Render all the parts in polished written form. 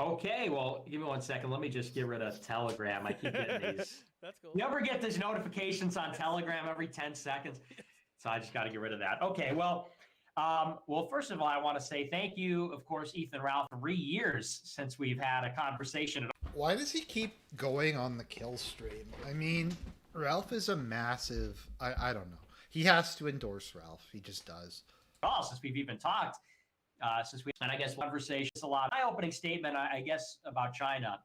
Okay, well, give me one second. Let me just get rid of Telegram. I keep getting these. That's cool. You ever get these notifications on Telegram every 10 seconds? So I just got to get rid of that. Okay, well, first of all, I want to say thank you, of course, Ethan Ralph. 3 years since we've had a conversation. Why does he keep going on the kill stream? I mean, Ralph is a massive... I don't know. He has to endorse Ralph. He just does. Since we've even talked, and I guess conversation is a lot. My opening statement, I guess, about China,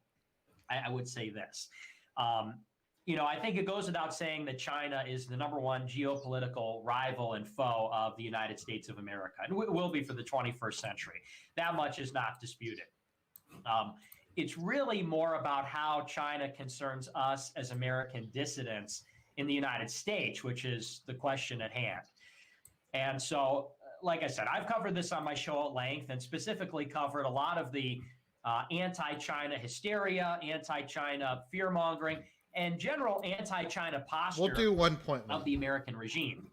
I would say this. I think it goes without saying that China is the #1 geopolitical rival and foe of the United States of America, and will be for the 21st century. That much is not disputed. It's really more about how China concerns us as American dissidents in the United States, which is the question at hand. And so, like I said, I've covered this on my show at length and specifically covered a lot of the anti-China hysteria, anti-China fear-mongering, and general anti-China posture. We'll do 1.1 of the American regime,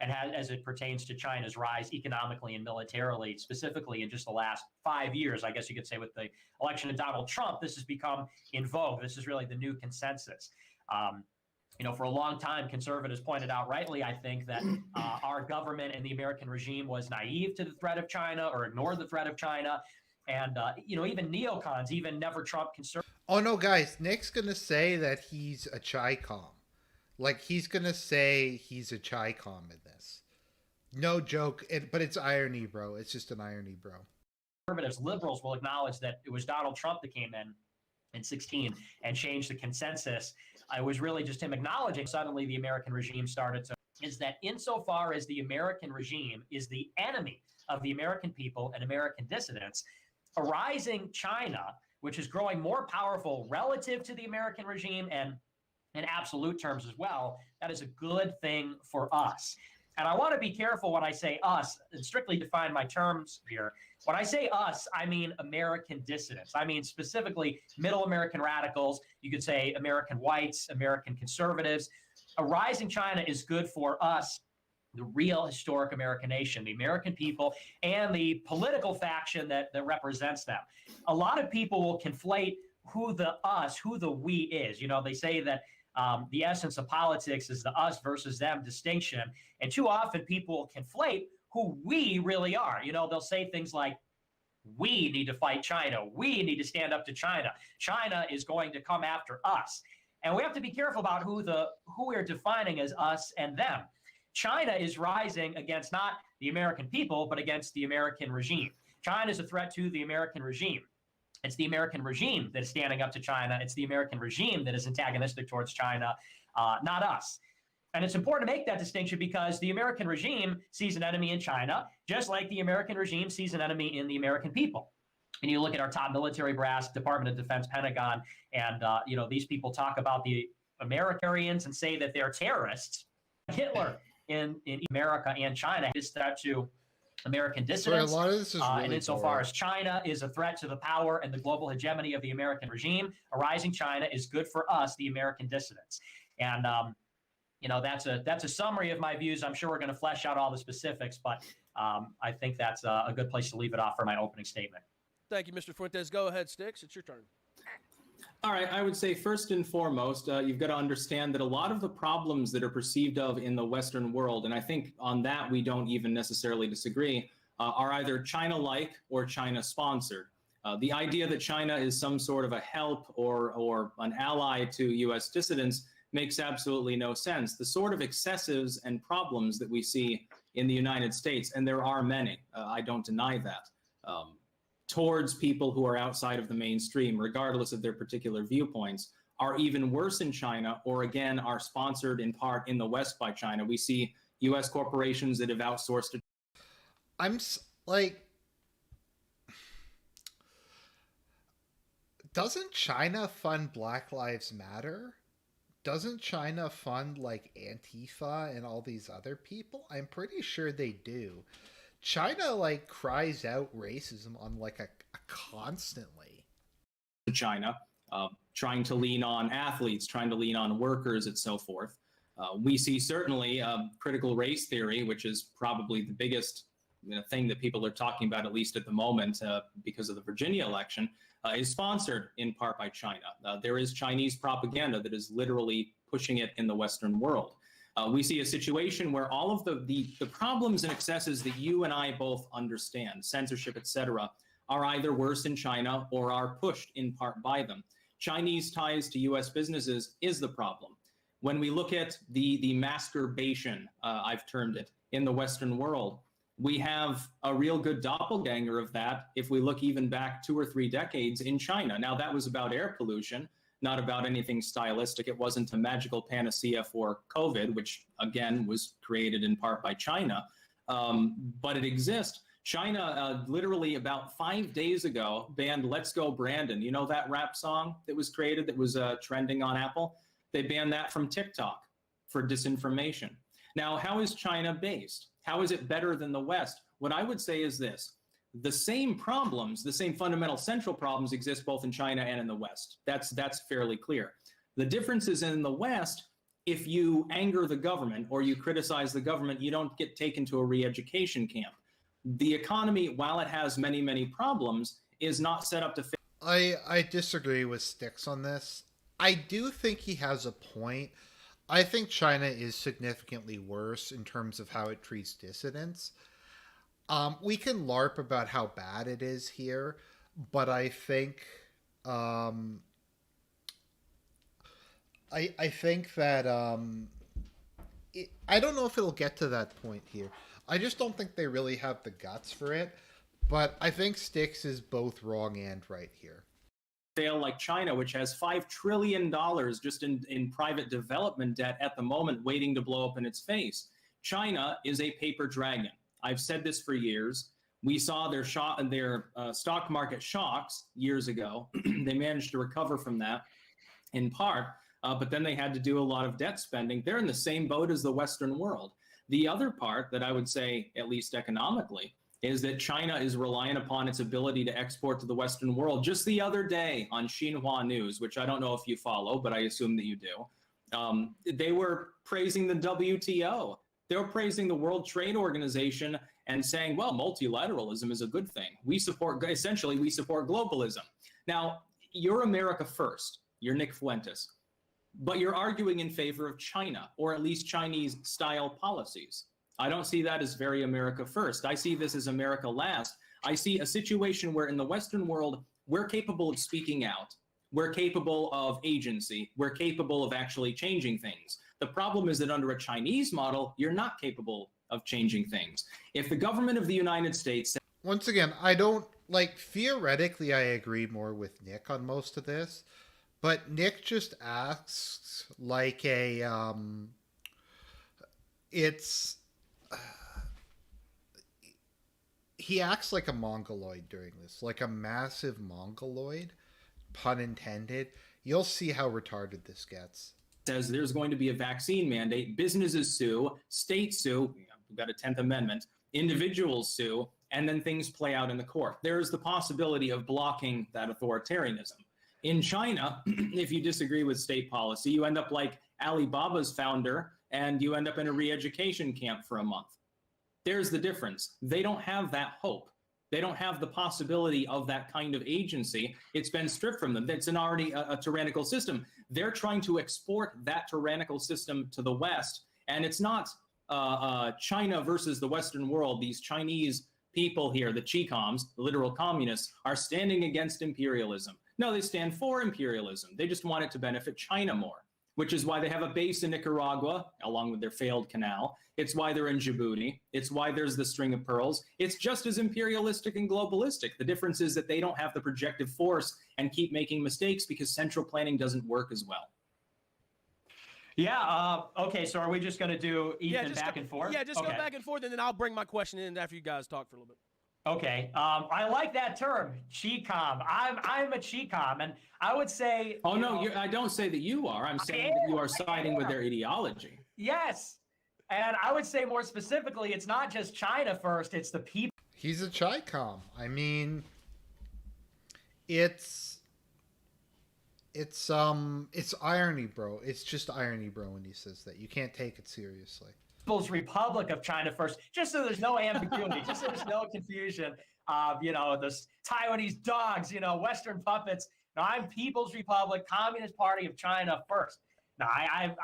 as it pertains to China's rise economically and militarily, specifically in just the last 5 years. I guess you could say with the election of Donald Trump, this has become in vogue. This is really the new consensus. For a long time, conservatives pointed out rightly, I think, that our government and the American regime was naive to the threat of China or ignored the threat of China. And, even neocons, even never Trump conservatives. Oh, no, guys, Nick's going to say that he's a Chi-Com. Like, he's going to say he's a Chi-Com in this. No joke, but it's irony, bro. It's just an irony, bro. Conservatives, liberals will acknowledge that it was Donald Trump that came in 2016 and changed the consensus. It was really just him acknowledging suddenly the American regime started to, is that insofar as the American regime is the enemy of the American people and American dissidents, a rising China, which is growing more powerful relative to the American regime and in absolute terms as well, that is a good thing for us. And I want to be careful when I say us and strictly define my terms here. When I say us, I mean American dissidents. I mean specifically middle American radicals. You could say American whites, American conservatives. A rising China is good for us, the real historic American nation, the American people, and the political faction that represents them. A lot of people will conflate who the we is. They say that the essence of politics is the us versus them distinction. And too often people conflate who we really are. They'll say things like, we need to fight China. We need to stand up to China. China is going to come after us. And we have to be careful about who we're defining as us and them. China is rising against not the American people, but against the American regime. China is a threat to the American regime. It's the American regime that is standing up to China. It's the American regime that is antagonistic towards China, not us. And it's important to make that distinction because the American regime sees an enemy in China, just like the American regime sees an enemy in the American people. And you look at our top military brass, Department of Defense, Pentagon, and these people talk about the Americans and say that they're terrorists. Hitler in America and China is threat to American dissidents. So a lot of this is really and insofar as China is a threat to the power and the global hegemony of the American regime, a rising China is good for us, the American dissidents. And that's a summary of my views. I'm sure we're going to flesh out all the specifics, but I think that's a good place to leave it off for my opening statement. Thank you, Mr. Fuentes. Go ahead, Styx. It's your turn. All right, I would say first and foremost, you've got to understand that a lot of the problems that are perceived of in the Western world, and I think on that we don't even necessarily disagree, are either China-like or China-sponsored. The idea that China is some sort of a help or an ally to U.S. dissidents makes absolutely no sense. The sort of excessives and problems that we see in the United States, and there are many, I don't deny that, towards people who are outside of the mainstream, regardless of their particular viewpoints, are even worse in China, or again, are sponsored in part in the West by China. We see U.S. corporations that have outsourced. Doesn't China fund Black Lives Matter? Doesn't China fund like Antifa and all these other people? I'm pretty sure they do. China cries out racism on a constantly. China, trying to lean on athletes, trying to lean on workers, and so forth. We see certainly critical race theory, which is probably the biggest thing that people are talking about, at least at the moment, because of the Virginia election, is sponsored in part by China. There is Chinese propaganda that is literally pushing it in the Western world. We see a situation where all of the problems and excesses that you and I both understand, censorship, etc., are either worse in China or are pushed in part by them. Chinese ties to U.S. businesses is the problem. When we look at the masturbation, I've termed it, in the Western world, we have a real good doppelganger of that if we look even back 2 or 3 decades in China. Now, that was about air pollution, not about anything stylistic. It wasn't a magical panacea for COVID, which, again, was created in part by China, but it exists. China, literally about 5 days ago, banned Let's Go Brandon. You know that rap song that was created that was trending on Apple? They banned that from TikTok for disinformation. Now, how is China based? How is it better than the West? What I would say is this. The same problems, the same fundamental central problems exist both in China and in the West. That's fairly clear. The difference is in the West, if you anger the government or you criticize the government, you don't get taken to a re-education camp. The economy, while it has many, many problems, is not set up to fit. I disagree with Styx on this. I do think he has a point. I think China is significantly worse in terms of how it treats dissidents. We can LARP about how bad it is here, but I think I think that I don't know if it'll get to that point here. I just don't think they really have the guts for it, but I think Styx is both wrong and right here. Fail like China, which has $5 trillion just in private development debt at the moment, waiting to blow up in its face. China is a paper dragon. I've said this for years. We saw their stock market shocks years ago. They managed to recover from that in part, but then they had to do a lot of debt spending. They're in the same boat as the Western world. The other part that I would say, at least economically, is that China is reliant upon its ability to export to the Western world. Just the other day on Xinhua News, which I don't know if you follow, but I assume that you do, they were praising the WTO. They were praising the World Trade Organization and saying, well, multilateralism is a good thing. Essentially, we support globalism. Now, you're America first. You're Nick Fuentes. But you're arguing in favor of China, or at least Chinese-style policies. I don't see that as very America first. I see this as America last. I see a situation where in the Western world, we're capable of speaking out. We're capable of agency. We're capable of actually changing things. The problem is that under a Chinese model, you're not capable of changing things. If the government of the United States... Once again, I don't, theoretically, I agree more with Nick on most of this, but Nick just asks he acts like a mongoloid during this, like a massive mongoloid, pun intended. You'll see how retarded this gets. Says there's going to be a vaccine mandate, businesses sue, states sue, we've got a 10th Amendment, individuals sue, and then things play out in the court. There is the possibility of blocking that authoritarianism. In China, if you disagree with state policy, you end up like Alibaba's founder, and you end up in a re-education camp for a month. There's the difference. They don't have that hope. They don't have the possibility of that kind of agency. It's been stripped from them. It's already a tyrannical system. They're trying to export that tyrannical system to the West, and it's not China versus the Western world. These Chinese people here, the Chicoms, the literal communists, are standing against imperialism. No, they stand for imperialism. They just want it to benefit China more, which is why they have a base in Nicaragua, along with their failed canal. It's why they're in Djibouti. It's why there's the string of pearls. It's just as imperialistic and globalistic. The difference is that they don't have the projective force and keep making mistakes because central planning doesn't work as well. Yeah, okay, so are we just going to do Ethan back and forth? Yeah, just go back and forth, and then I'll bring my question in after you guys talk for a little bit. Okay, I like that term, Chicom. I'm a Chicom, and I would say... Oh, no, I don't say that you are. I'm saying that you are siding with their ideology. Yes, and I would say more specifically, it's not just China first, it's the people. He's a Chicom. I mean, it's irony, bro. It's just irony, bro, when he says that. You can't take it seriously. People's Republic of China first, just so there's no ambiguity, just so there's no confusion. The Taiwanese dogs, Western puppets. No, I'm People's Republic, Communist Party of China first. Now,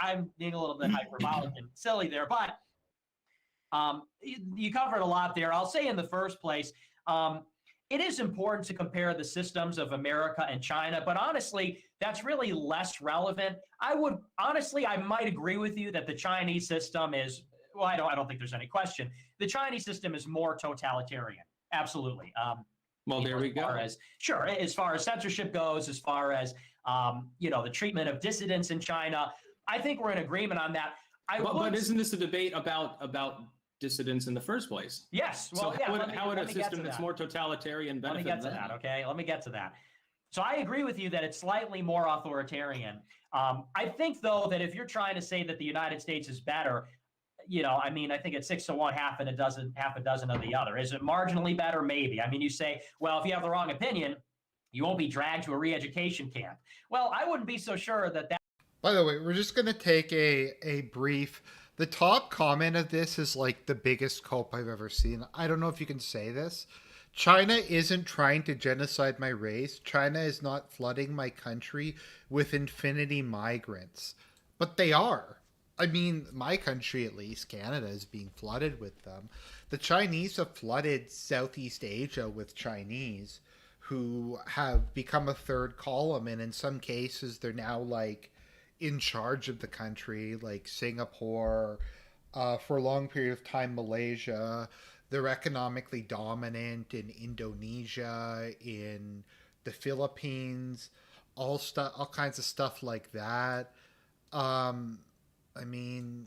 I'm being a little bit hyperbolic and silly there, but you covered a lot there. I'll say in the first place, it is important to compare the systems of America and China, but honestly, that's really less relevant. I might agree with you that the Chinese system is, well, I don't think there's any question. The Chinese system is more totalitarian. Absolutely. Well, there we go. As far as censorship goes, as far as, the treatment of dissidents in China, I think we're in agreement on that. But isn't this a debate about dissidents in the first place? Yes. Well, so how would a system that's more totalitarian benefit? Let me get to that, okay? Let me get to that. So I agree with you that it's slightly more authoritarian. I think, though, that if you're trying to say that the United States is better, I think it's 6 to 1, half a dozen of the other. Is it marginally better? Maybe. I mean, you say, well, if you have the wrong opinion, you won't be dragged to a re-education camp. Well, I wouldn't be so sure that. By the way, we're just going to take a brief. The top comment of this is like the biggest cope I've ever seen. I don't know if you can say this. China isn't trying to genocide my race. China is not flooding my country with infinity migrants. But they are. I mean, my country, at least, Canada, is being flooded with them. The Chinese have flooded Southeast Asia with Chinese who have become a third column. And in some cases, they're now like in charge of the country, like Singapore, for a long period of time, Malaysia. They're economically dominant in Indonesia, in the Philippines, all kinds of stuff like that. I mean,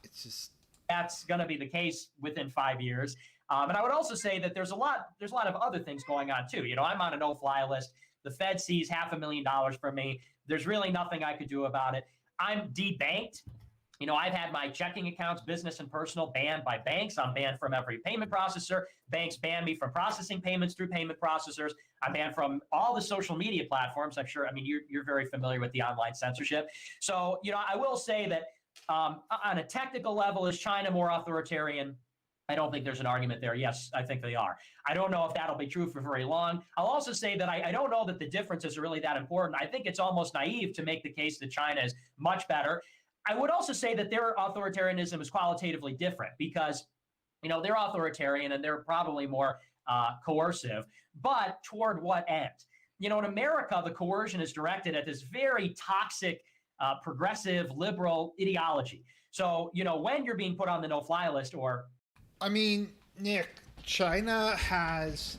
it's just, that's going to be the case within 5 years. And I would also say that there's a lot of other things going on too. I'm on a no-fly list. The Fed sees $500,000 from me. There's really nothing I could do about it. I'm debanked. I've had my checking accounts, business and personal, banned by banks. I'm banned from every payment processor. Banks ban me from processing payments through payment processors. I'm banned from all the social media platforms. I'm sure, you're very familiar with the online censorship. So, I will say that on a technical level, is China more authoritarian? I don't think there's an argument there. Yes, I think they are. I don't know if that'll be true for very long. I'll also say that I don't know that the differences are really that important. I think it's almost naive to make the case that China is much better. I would also say that their authoritarianism is qualitatively different because, they're authoritarian and they're probably more coercive, but toward what end? In America, the coercion is directed at this very toxic, progressive, liberal ideology. So, when you're being put on the no-fly list Nick, China has,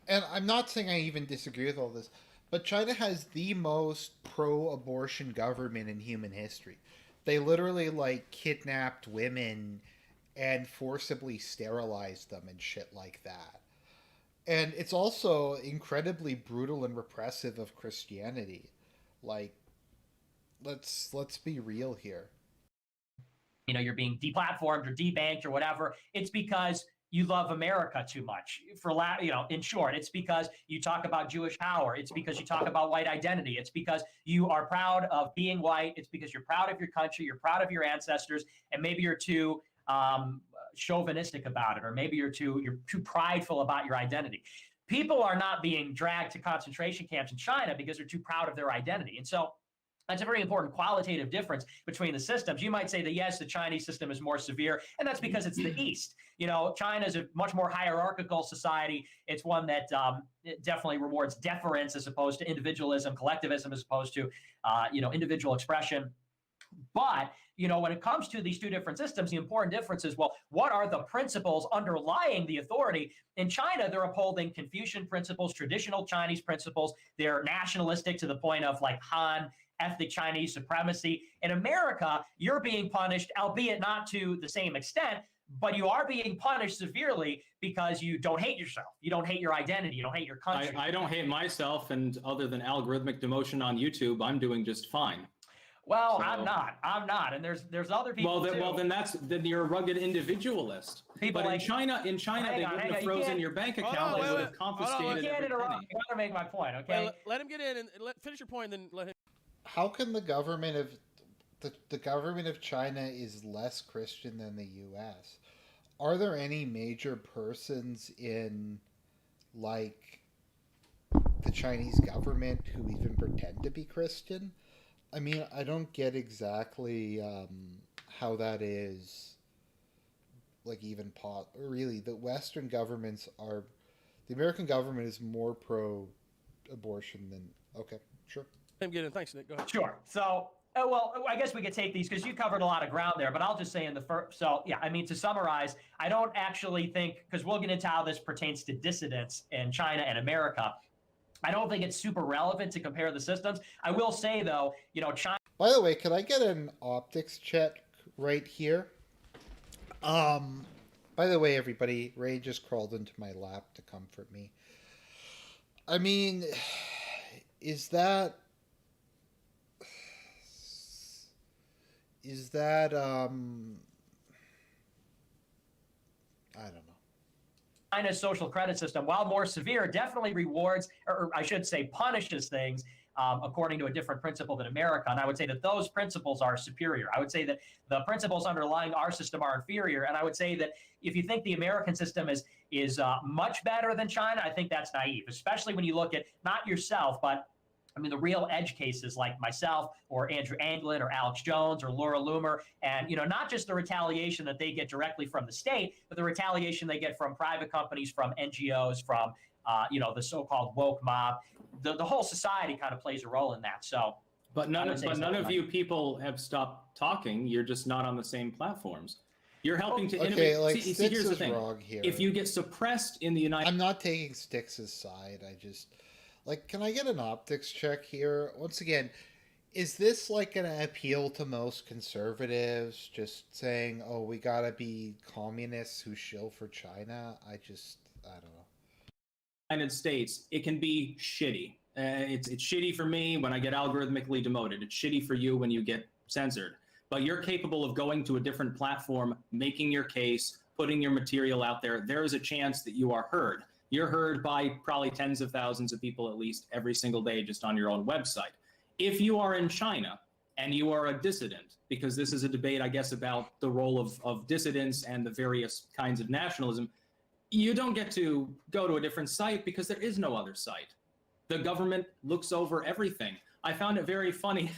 and I'm not saying I even disagree with all this, but China has the most pro-abortion government in human history. They literally kidnapped women and forcibly sterilized them and shit like that. And it's also incredibly brutal and repressive of Christianity. Let's be real here. You're being deplatformed or debanked or whatever. It's because you love America too much. In short, it's because you talk about Jewish power. It's because you talk about white identity. It's because you are proud of being white. It's because you're proud of your country. You're proud of your ancestors, and maybe you're too chauvinistic about it, or maybe you're too prideful about your identity. People are not being dragged to concentration camps in China because they're too proud of their identity, and so that's a very important qualitative difference between the systems. You might say that, yes, the Chinese system is more severe, and that's because it's the East. China is a much more hierarchical society. It's one that it definitely rewards deference as opposed to individualism, collectivism as opposed to, individual expression. But, when it comes to these two different systems, the important difference is, well, what are the principles underlying the authority? In China, they're upholding Confucian principles, traditional Chinese principles. They're nationalistic to the point of Han, ethnic Chinese supremacy. In America, you're being punished, albeit not to the same extent, but you are being punished severely because you don't hate yourself. You don't hate your identity. You don't hate your country. I don't hate myself, and other than algorithmic demotion on YouTube, I'm doing just fine. Well, so, I'm not, and there's other people. Then you're a rugged individualist. People but in China, they wouldn't have frozen your bank account. They would have confiscated. You can't interrupt. I gotta make my point, okay? Let him get in and finish your point, then let him. How can the government of the government of China is less Christian than the U.S. Are there any major persons in, like, the Chinese government who even pretend to be Christian? I mean, I don't get exactly how that is, like, even really, the Western governments are... The American government is more pro-abortion than... Okay, sure. I'm getting. Thanks, Nick. Go ahead. Sure. So, well, I guess we could take these because you covered a lot of ground there, but I'll just say in the first, so yeah, I mean, to summarize, I don't actually think, because we'll get into how this pertains to dissidents in China and America, I don't think it's super relevant to compare the systems. I will say, though, you know, China... By the way, can I get an optics check right here? By the way, everybody, Ray just crawled into my lap to comfort me. I mean, is that I don't know. China's social credit system, while more severe, definitely rewards, or I should say punishes things according to a different principle than America. And I would say that those principles are superior. I would say that the principles underlying our system are inferior. And I would say that if you think the American system is much better than China, I think that's naive, especially when you look at not yourself, but I mean, the real edge cases like myself or Andrew Anglin or Alex Jones or Laura Loomer, and, you know, not just the retaliation that they get directly from the state, but the retaliation they get from private companies, from NGOs, from, you know, the so-called woke mob. The whole society kind of plays a role in that. So, but none of you people have stopped talking. You're just not on the same platforms. You're helping to innovate. Okay, like, see, Styx here's the is thing. wrong here. If you get suppressed in the United... I'm not taking Styx's side. I just... Like, can I get an optics check here? Once again, is this like an appeal to most conservatives, just saying, oh, we gotta be communists who shill for China? I don't know. United States, it can be shitty. It's shitty for me when I get algorithmically demoted. It's shitty for you when you get censored. But you're capable of going to a different platform, making your case, putting your material out there. There is a chance that you are heard. You're heard by probably tens of thousands of people at least every single day just on your own website. If you are in China and you are a dissident, because this is a debate, I guess, about the role of dissidents and the various kinds of nationalism, you don't get to go to a different site because there is no other site. The government looks over everything. I found it very funny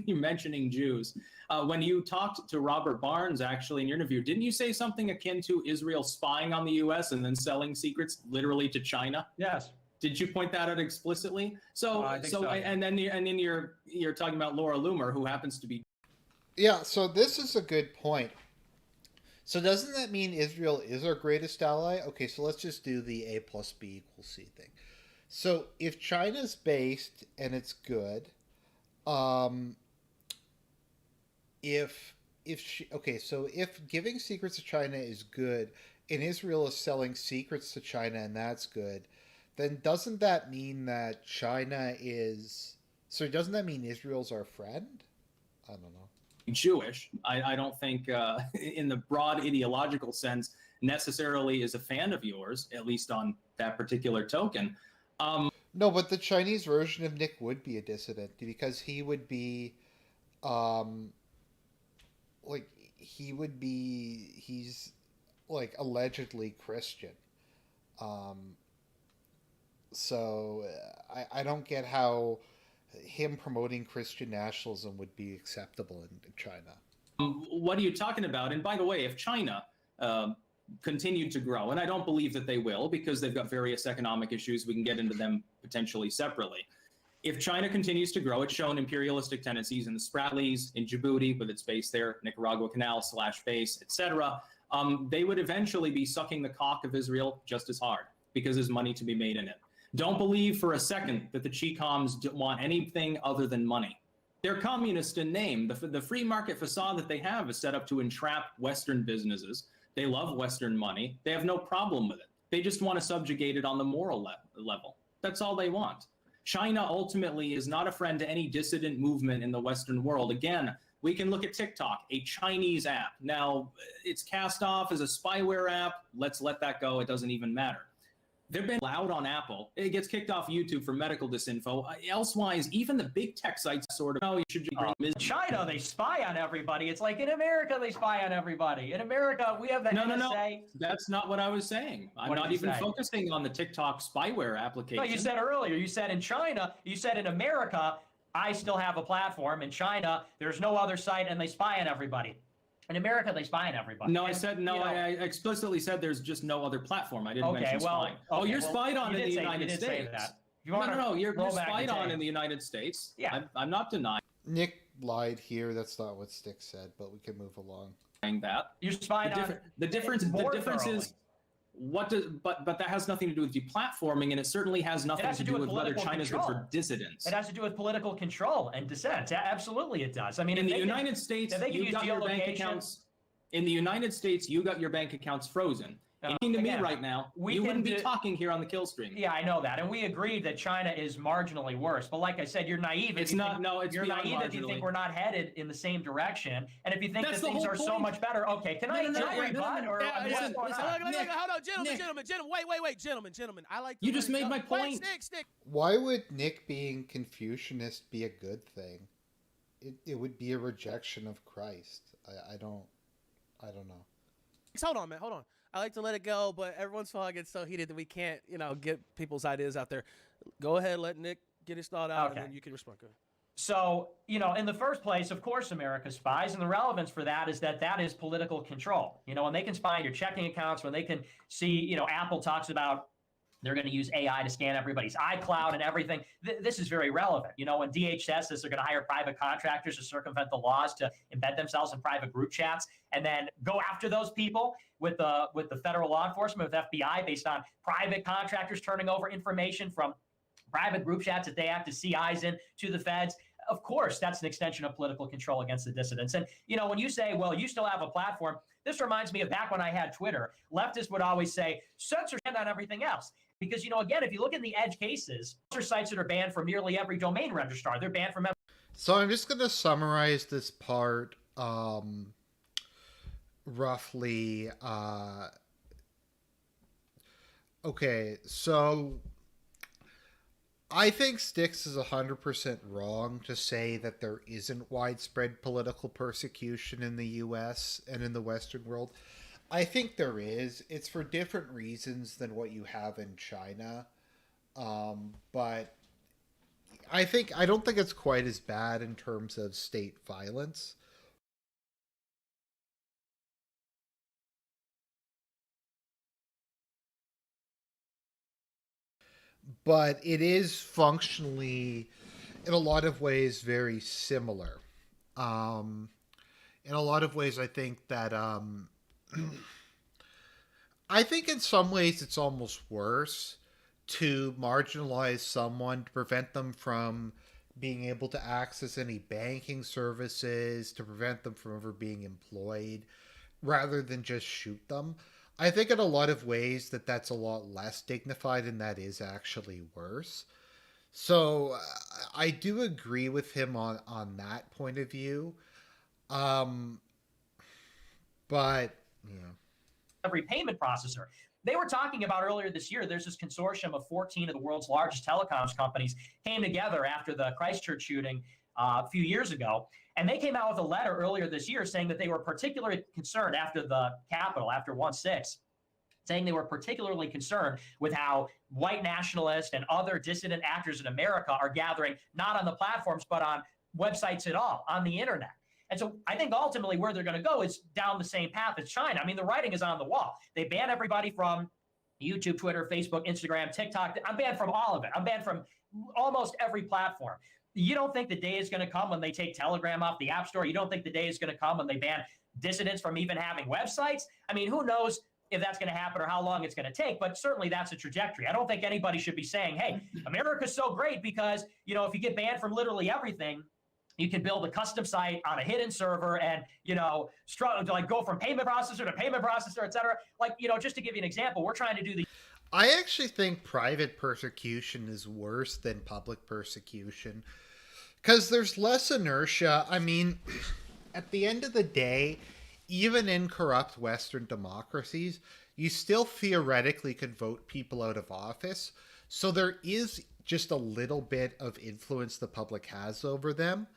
you mentioning Jews. When you talked to Robert Barnes, actually, in your interview, didn't you say something akin to Israel spying on the U.S. and then selling secrets literally to China? yes. Did you point that out explicitly? And then you're talking about Laura Loomer, who happens to be... Yeah, so this is a good point. So doesn't that mean Israel is our greatest ally? Okay, so let's just do the A plus B equals C thing. So if China's based and it's good, if giving secrets to China is good and Israel is selling secrets to China and that's good, then doesn't that mean that doesn't that mean Israel's our friend? I don't know. Jewish, I don't think in the broad ideological sense necessarily is a fan of yours, at least on that particular token. No, but the Chinese version of Nick would be a dissident because he would be, he's like allegedly Christian. So I don't get how him promoting Christian nationalism would be acceptable in China. What are you talking about? And by the way, if China continued to grow, and I don't believe that they will because they've got various economic issues, we can get into them potentially separately. If China continues to grow, it's shown imperialistic tendencies in the Spratlys, in Djibouti with its base there, Nicaragua Canal / base, etc. They would eventually be sucking the cock of Israel just as hard because there's money to be made in it. Don't believe for a second that the Chicoms want anything other than money. They're communist in name. The free market facade that they have is set up to entrap Western businesses. They love Western money. They have no problem with it. They just want to subjugate it on the moral level. That's all they want. China ultimately is not a friend to any dissident movement in the Western world. Again, we can look at TikTok, a Chinese app. Now, it's cast off as a spyware app. Let's let that go. It doesn't even matter. They've been allowed on Apple. It gets kicked off YouTube for medical disinfo. Elsewise, even the big tech sites sort of, oh, you should bring China, they spy on everybody. It's like in America, they spy on everybody. In America, we have the NSA. No. That's not what I was saying. I'm not even focusing on the TikTok spyware application. No, you said earlier, you said in China, you said in America, I still have a platform. In China, there's no other site, and they spy on everybody. In America, they spy on everybody. No, I said no. I explicitly said there's just no other platform. I didn't mention spying. You're spied on in the United States. No. You're spied on in the United States. Yeah, I'm not denying. Nick lied here. That's not what Styx said, but we can move along. That you're spied on. The difference is what does but that has nothing to do with deplatforming, and it certainly has nothing to do with whether China's good for dissidents. It has to do with political control and dissent. Absolutely, it does. I mean, in the United States, you got your bank accounts. In the United States, you got your bank accounts frozen. To me right now, you wouldn't be talking here on the kill stream. Yeah, I know that, and we agreed that China is marginally worse. But like I said, you're naive. It's not. No, it's you're naive if you think we're not headed in the same direction, and if you think that things are so much better. Okay, can I rebut? Hold on, gentlemen. Wait, gentlemen. I like. You just made my point. Stick. Why would Nick being Confucianist be a good thing? It would be a rejection of Christ. I don't know. Hold on, man. Hold on. I like to let it go, but every once in a while I get so heated that we can't, get people's ideas out there. Go ahead, let Nick get his thought out, and then you can respond. Go ahead. So, in the first place, of course, America spies, and the relevance for that is that is political control. When they can spy on your checking accounts, when they can see, Apple talks about they're going to use AI to scan everybody's iCloud and everything. This is very relevant. When DHS says they're going to hire private contractors to circumvent the laws to embed themselves in private group chats and then go after those people with the federal law enforcement, with FBI, based on private contractors turning over information from private group chats that they have to see eyes in to the feds. Of course, that's an extension of political control against the dissidents. And, when you say, well, you still have a platform, this reminds me of back when I had Twitter. Leftists would always say, censorship on everything else. Because, again, if you look in the edge cases, those are sites that are banned from nearly every domain registrar. They're banned from every. So I'm just going to summarize this part roughly. Okay, so I think Styx is 100% wrong to say that there isn't widespread political persecution in the U.S. and in the Western world. I think there is. It's for different reasons than what you have in China. But I don't think it's quite as bad in terms of state violence. But it is functionally, in a lot of ways, very similar. In a lot of ways, I think that I think in some ways it's almost worse to marginalize someone, to prevent them from being able to access any banking services, to prevent them from ever being employed, rather than just shoot them. I think in a lot of ways that's a lot less dignified, and that is actually worse. So I do agree with him on that point of view. But every payment processor. They were talking about earlier this year, there's this consortium of 14 of the world's largest telecoms companies came together after the Christchurch shooting a few years ago. And they came out with a letter earlier this year saying that they were particularly concerned after the Capitol, after 1/6, saying they were particularly concerned with how white nationalists and other dissident actors in America are gathering not on the platforms, but on websites at all, on the internet. And so I think ultimately where they're going to go is down the same path as China. I mean, the writing is on the wall. They ban everybody from YouTube, Twitter, Facebook, Instagram, TikTok. I'm banned from all of it. I'm banned from almost every platform. You don't think the day is going to come when they take Telegram off the App Store? You don't think the day is going to come when they ban dissidents from even having websites? I mean, who knows if that's going to happen or how long it's going to take, but certainly that's a trajectory. I don't think anybody should be saying, hey, America's so great because, if you get banned from literally everything, you can build a custom site on a hidden server and, struggle to go from payment processor to payment processor, et cetera. Just to give you an example, we're trying to do the. I actually think private persecution is worse than public persecution because there's less inertia. I mean, at the end of the day, even in corrupt Western democracies, you still theoretically could vote people out of office. So there is just a little bit of influence the public has over them,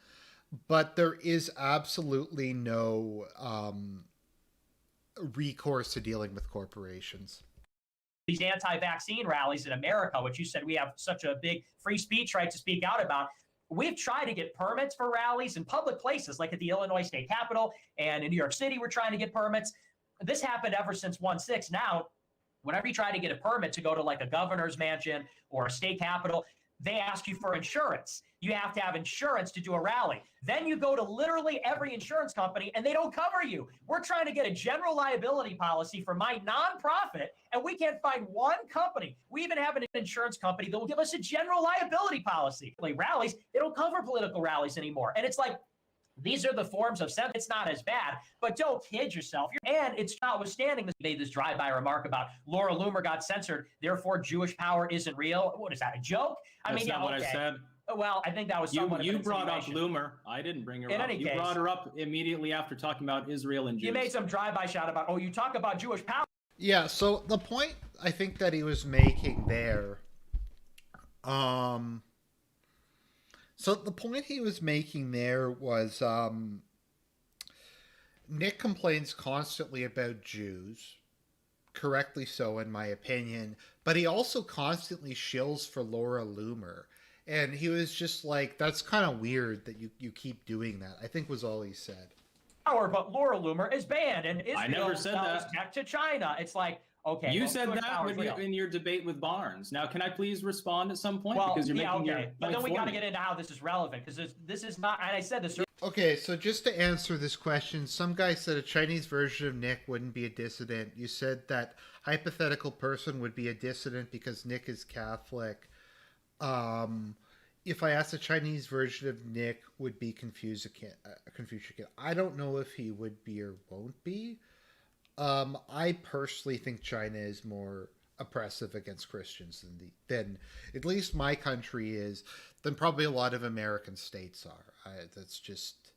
but there is absolutely no recourse to dealing with corporations. These anti-vaccine rallies in America, which you said we have such a big free speech right to speak out about, we've tried to get permits for rallies in public places, like at the Illinois State Capitol and in New York City, we're trying to get permits. This happened ever since 1/6. Now, whenever you try to get a permit to go to like a governor's mansion or a state capitol, they ask you for insurance. You have to have insurance to do a rally. Then you go to literally every insurance company and they don't cover you. We're trying to get a general liability policy for my nonprofit and we can't find one company. We even have an insurance company that will give us a general liability policy. Like rallies, they don't cover political rallies anymore. And it's like, these are the forms of sentiment. It's not as bad, but don't kid yourself. And it's notwithstanding this drive-by remark about Laura Loomer got censored, therefore Jewish power isn't real. What is that, a joke? That's not what I said. Well, I think that was somewhat you brought up Loomer. I didn't bring her up. You brought her up immediately after talking about Israel and Jews. You made some drive-by shot about, oh, you talk about Jewish power. Yeah, so the point I think that he was making there, was Nick complains constantly about Jews, correctly so in my opinion, but he also constantly shills for Laura Loomer. And he was just like, that's kind of weird that you keep doing that, I think was all he said. But Laura Loomer is banned, and Israel I never said that. Back to China. It's like, okay. You said that in your debate with Barnes. Now, can I please respond at some point? Well, because you're making your but then we got to get into how this is relevant, because this is not, and I said this. Okay, so just to answer this question, some guy said a Chinese version of Nick wouldn't be a dissident. You said that hypothetical person would be a dissident because Nick is Catholic. If I asked a Chinese version of Nick, would be Confucius. I don't know if he would be or won't be. I personally think China is more oppressive against Christians than at least my country is, than probably a lot of American states are. That's just.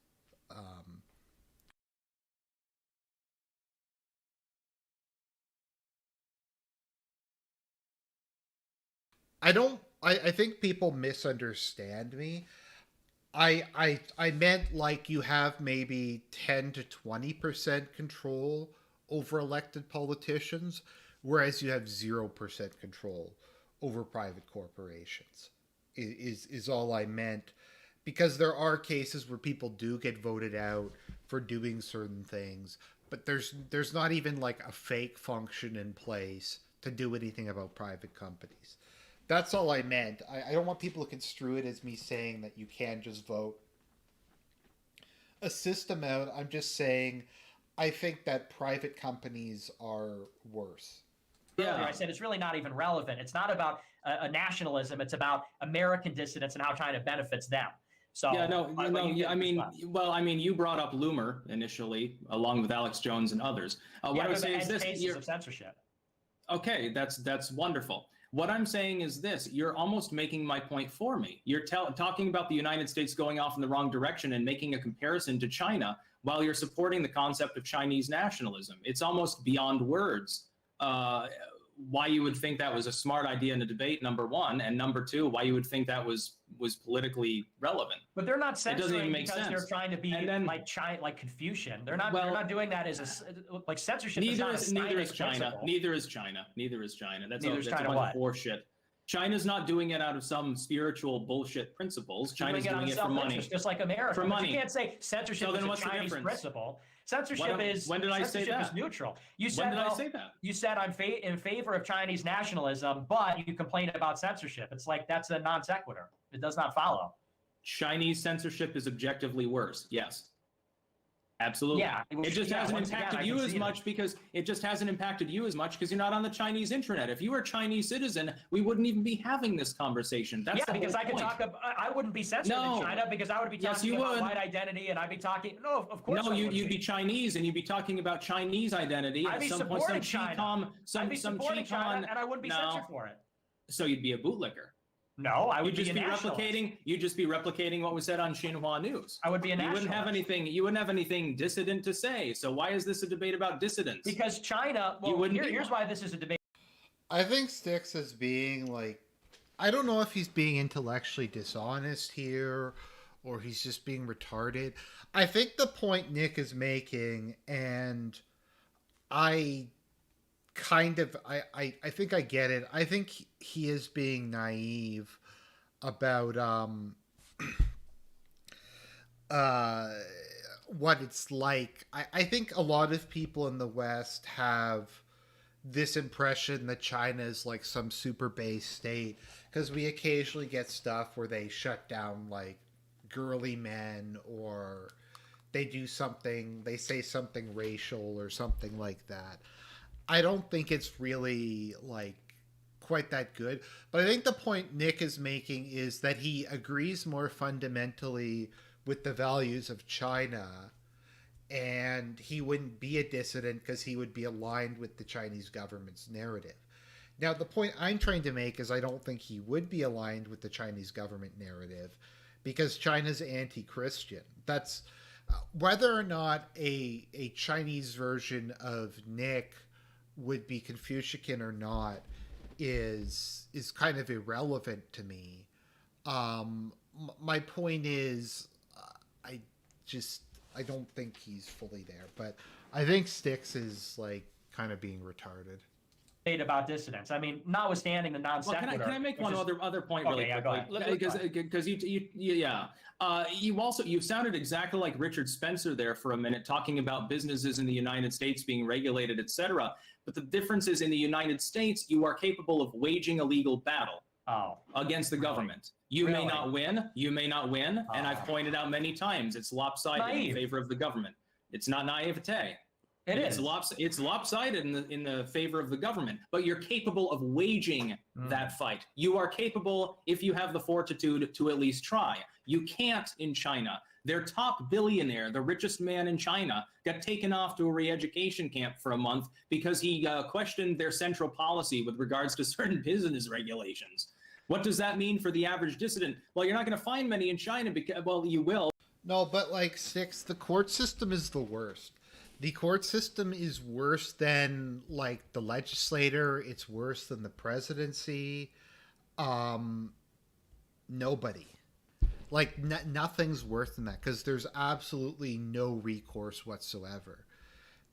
I think people misunderstand me. I meant like you have maybe 10 to 20% control over elected politicians, whereas you have 0% control over private corporations, is all I meant. Because there are cases where people do get voted out for doing certain things, but there's not even like a fake function in place to do anything about private companies. That's all I meant. I don't want people to construe it as me saying that you can't just vote a system out. I'm just saying I think that private companies are worse. Yeah, I said it's really not even relevant. It's not about a nationalism. It's about American dissidents and how China benefits them. So yeah, I mean, you brought up Loomer initially, along with Alex Jones and others. What I would say is this: cases of censorship. Okay, that's wonderful. What I'm saying is this: you're almost making my point for me. You're talking about the United States going off in the wrong direction and making a comparison to China while you're supporting the concept of Chinese nationalism. It's almost beyond words. Why you would think that was a smart idea in a debate, number one, and number two, why you would think that was politically relevant. But they're not censoring because sense. They're trying to be like China, like Confucian. They're not doing that as like censorship. Neither is China. Neither is China. That's a bunch of horseshit. China's not doing it out of some spiritual bullshit principles. China's doing it for money. Just like America. For money. You can't say censorship is a Chinese principle. Censorship is neutral. You said, when did I say that? You said I'm in favor of Chinese nationalism, but you complain about censorship. It's like that's a non sequitur. It does not follow. Chinese censorship is objectively worse. Yes. Absolutely. Yeah, it just hasn't impacted you as much because you're not on the Chinese intranet. If you were a Chinese citizen, we wouldn't even be having this conversation. That's because I could talk about, I wouldn't be censored in China because I would be talking about white identity and I'd be talking. No, of course. No, you'd be Chinese and you'd be talking about Chinese identity. I'd be supporting China. I'd be supporting China and I wouldn't be censored for it. So you'd be a bootlicker. No, I would just be replicating. You'd just be replicating what was said on Xinhua News. I would be a nationalist. You wouldn't have anything dissident to say. So why is this a debate about dissidents? Because China. Well, here's why this is a debate. I think Styx is being like, I don't know if he's being intellectually dishonest here, or he's just being retarded. I think the point Nick is making, and I think I get it. I think he is being naive about what it's like. I think a lot of people in the West have this impression that China is like some super base state, because we occasionally get stuff where they shut down like girly men, or they say something racial or something like that. I don't think it's really like quite that good. But I think the point Nick is making is that he agrees more fundamentally with the values of China, and he wouldn't be a dissident because he would be aligned with the Chinese government's narrative. Now, the point I'm trying to make is I don't think he would be aligned with the Chinese government narrative because China's anti-Christian. That's whether or not a Chinese version of Nick would be Confucian or not is kind of irrelevant to me. My point is, I don't think he's fully there, but I think Styx is like kind of being retarded. About dissidents. I mean, notwithstanding the non sequitur. Can I make one other point really quickly? Because you sounded exactly like Richard Spencer there for a minute, talking about businesses in the United States being regulated, etc. But the difference is, in the United States, you are capable of waging a legal battle against the government. You may not win. And I've pointed out many times it's lopsided in favor of the government. It's not naivete. It's lopsided in the favor of the government, but you're capable of waging that fight. You are capable, if you have the fortitude, to at least try. You can't in China. Their top billionaire, the richest man in China, got taken off to a re-education camp for a month because he questioned their central policy with regards to certain business regulations. What does that mean for the average dissident? Well, you're not going to find many in China because, well, you will. No, but like Styx, the court system is the worst. The court system is worse than like the legislator. It's worse than the presidency. Nobody. Like nothing's worse than that, because there's absolutely no recourse whatsoever.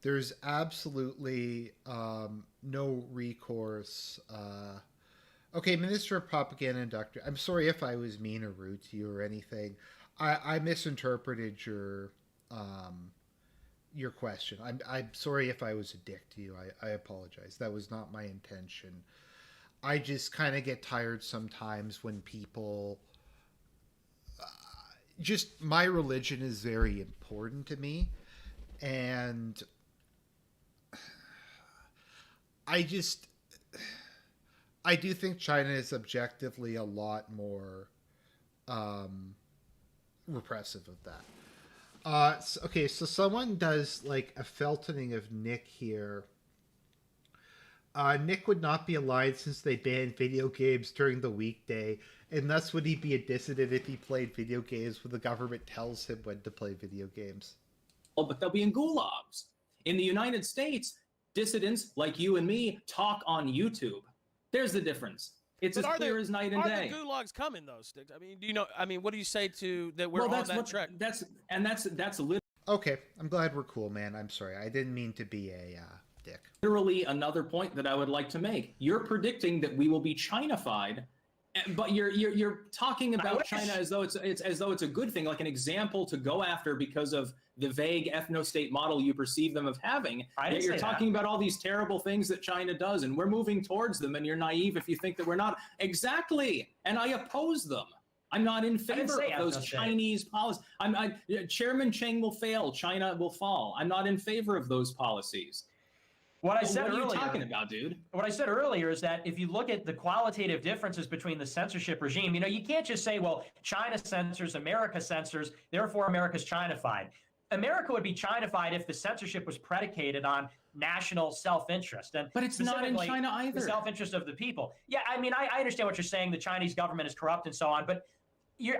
There's absolutely no recourse. Okay, Minister of Propaganda and Doctor, I'm sorry if I was mean or rude to you or anything. I misinterpreted your question. I'm sorry if I was a dick to you. I apologize. That was not my intention. I just kind of get tired sometimes when people... just my religion is very important to me, and I do think China is objectively a lot more repressive of that. So someone does like a Feltoning of Nick here. Nick would not be aligned since they banned video games during the weekday, and thus would he be a dissident if he played video games when the government tells him when to play video games? Oh, but they'll be in gulags. In the United States, dissidents like you and me talk on YouTube. There's the difference. It's as clear as night and day. Are the gulags coming though, Styx? I mean, do you know? I mean, what do you say to that? We're on that track. That's literally. Okay, I'm glad we're cool, man. I'm sorry, I didn't mean to be a dick. Literally, another point that I would like to make. You're predicting that we will be China-fied, but you're talking about China as though it's a good thing, like an example to go after because of the vague ethno-state model you perceive them of having. Yet you're talking about all these terrible things that China does, and we're moving towards them, and you're naive if you think that we're not. Exactly, and I oppose them. I'm not in favor of those Chinese policies. Chairman Cheng will fail. China will fall. I'm not in favor of those policies. What I said earlier, what are you talking about, dude? What I said earlier is that if you look at the qualitative differences between the censorship regime, you can't just say, well, China censors, America censors, therefore America's China-fied. America would be Chinafied if the censorship was predicated on national self-interest. But it's not in China either. The self-interest of the people. Yeah, I mean, I understand what you're saying. The Chinese government is corrupt and so on, but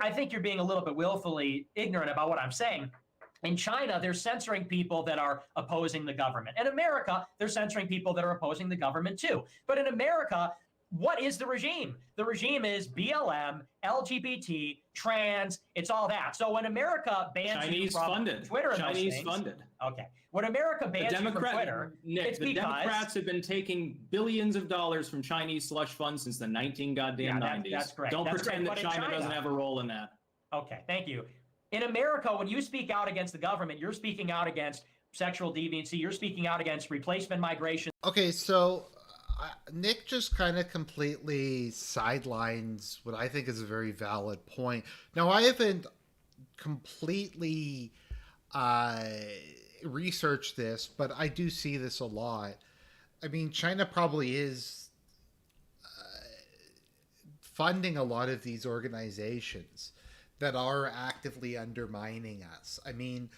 I think you're being a little bit willfully ignorant about what I'm saying. In China, they're censoring people that are opposing the government. In America, they're censoring people that are opposing the government too. But in America, what is the regime? The regime is BLM, LGBT, trans, it's all that. So when America bans you from Twitter and Chinese those things, funded. Okay. When America bans you from Twitter, Nick, it's the because Democrats have been taking billions of dollars from Chinese slush funds since the 90s. That's great. Don't that's pretend great. that China doesn't have a role in that. Okay, thank you. In America, when you speak out against the government, you're speaking out against sexual deviancy, you're speaking out against replacement migration. Okay, so Nick just kind of completely sidelines what I think is a very valid point. Now, I haven't completely researched this, but I do see this a lot. I mean, China probably is funding a lot of these organizations that are actively undermining us. I mean,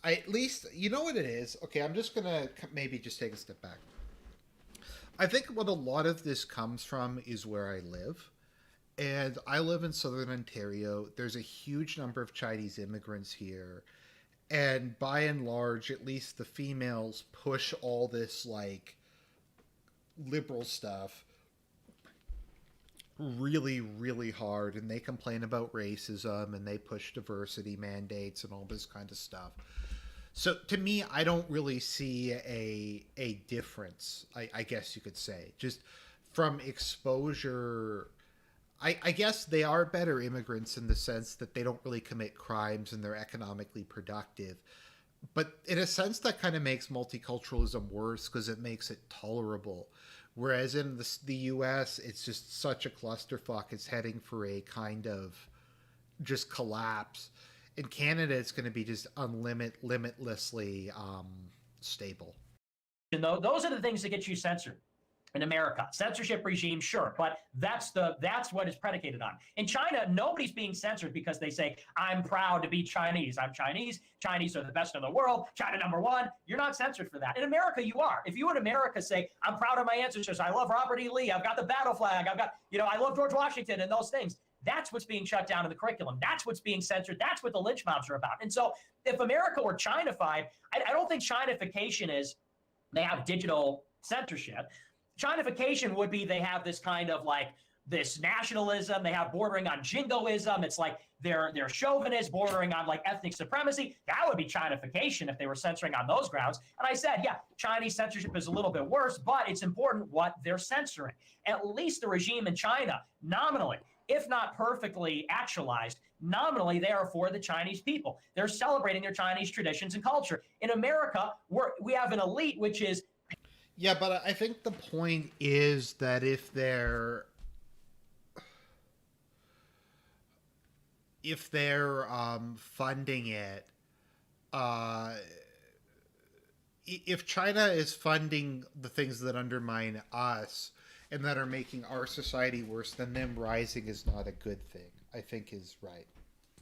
at least, you know what it is? Okay, I'm just going to maybe just take a step back. I think what a lot of this comes from is where I live. And I live in Southern Ontario. There's a huge number of Chinese immigrants here. And by and large, at least the females push all this, like, liberal stuff really, really hard. And they complain about racism and they push diversity mandates and all this kind of stuff. So to me, I don't really see a difference, I guess you could say. Just from exposure, I guess they are better immigrants in the sense that they don't really commit crimes and they're economically productive. But in a sense, that kind of makes multiculturalism worse because it makes it tolerable. Whereas in the U.S., it's just such a clusterfuck. It's heading for a kind of just collapse. In Canada, it's going to be just limitlessly stable. And those are the things that get you censored. In America, censorship regime, sure, but that's what it's predicated on. In China, nobody's being censored because they say, I'm proud to be Chinese. I'm Chinese. Chinese are the best in the world. China #1. You're not censored for that. In America, you are. If you in America say, I'm proud of my ancestors. I love Robert E. Lee. I've got the battle flag. I've got, I love George Washington and those things. That's what's being shut down in the curriculum. That's what's being censored. That's what the lynch mobs are about. And so if America were Chinafied, I don't think Chinification is they have digital censorship. Chinification would be they have this kind of like this nationalism. They have bordering on jingoism. It's like they're chauvinist, bordering on like ethnic supremacy. That would be Chinification if they were censoring on those grounds. And I said, yeah, Chinese censorship is a little bit worse, but it's important what they're censoring. At least the regime in China, nominally, if not perfectly actualized, nominally they are for the Chinese people. They're celebrating their Chinese traditions and culture. In America, we have an elite which is. Yeah, but I think the point is that if they're funding it, if China is funding the things that undermine us and that are making our society worse, then them rising is not a good thing, I think is right.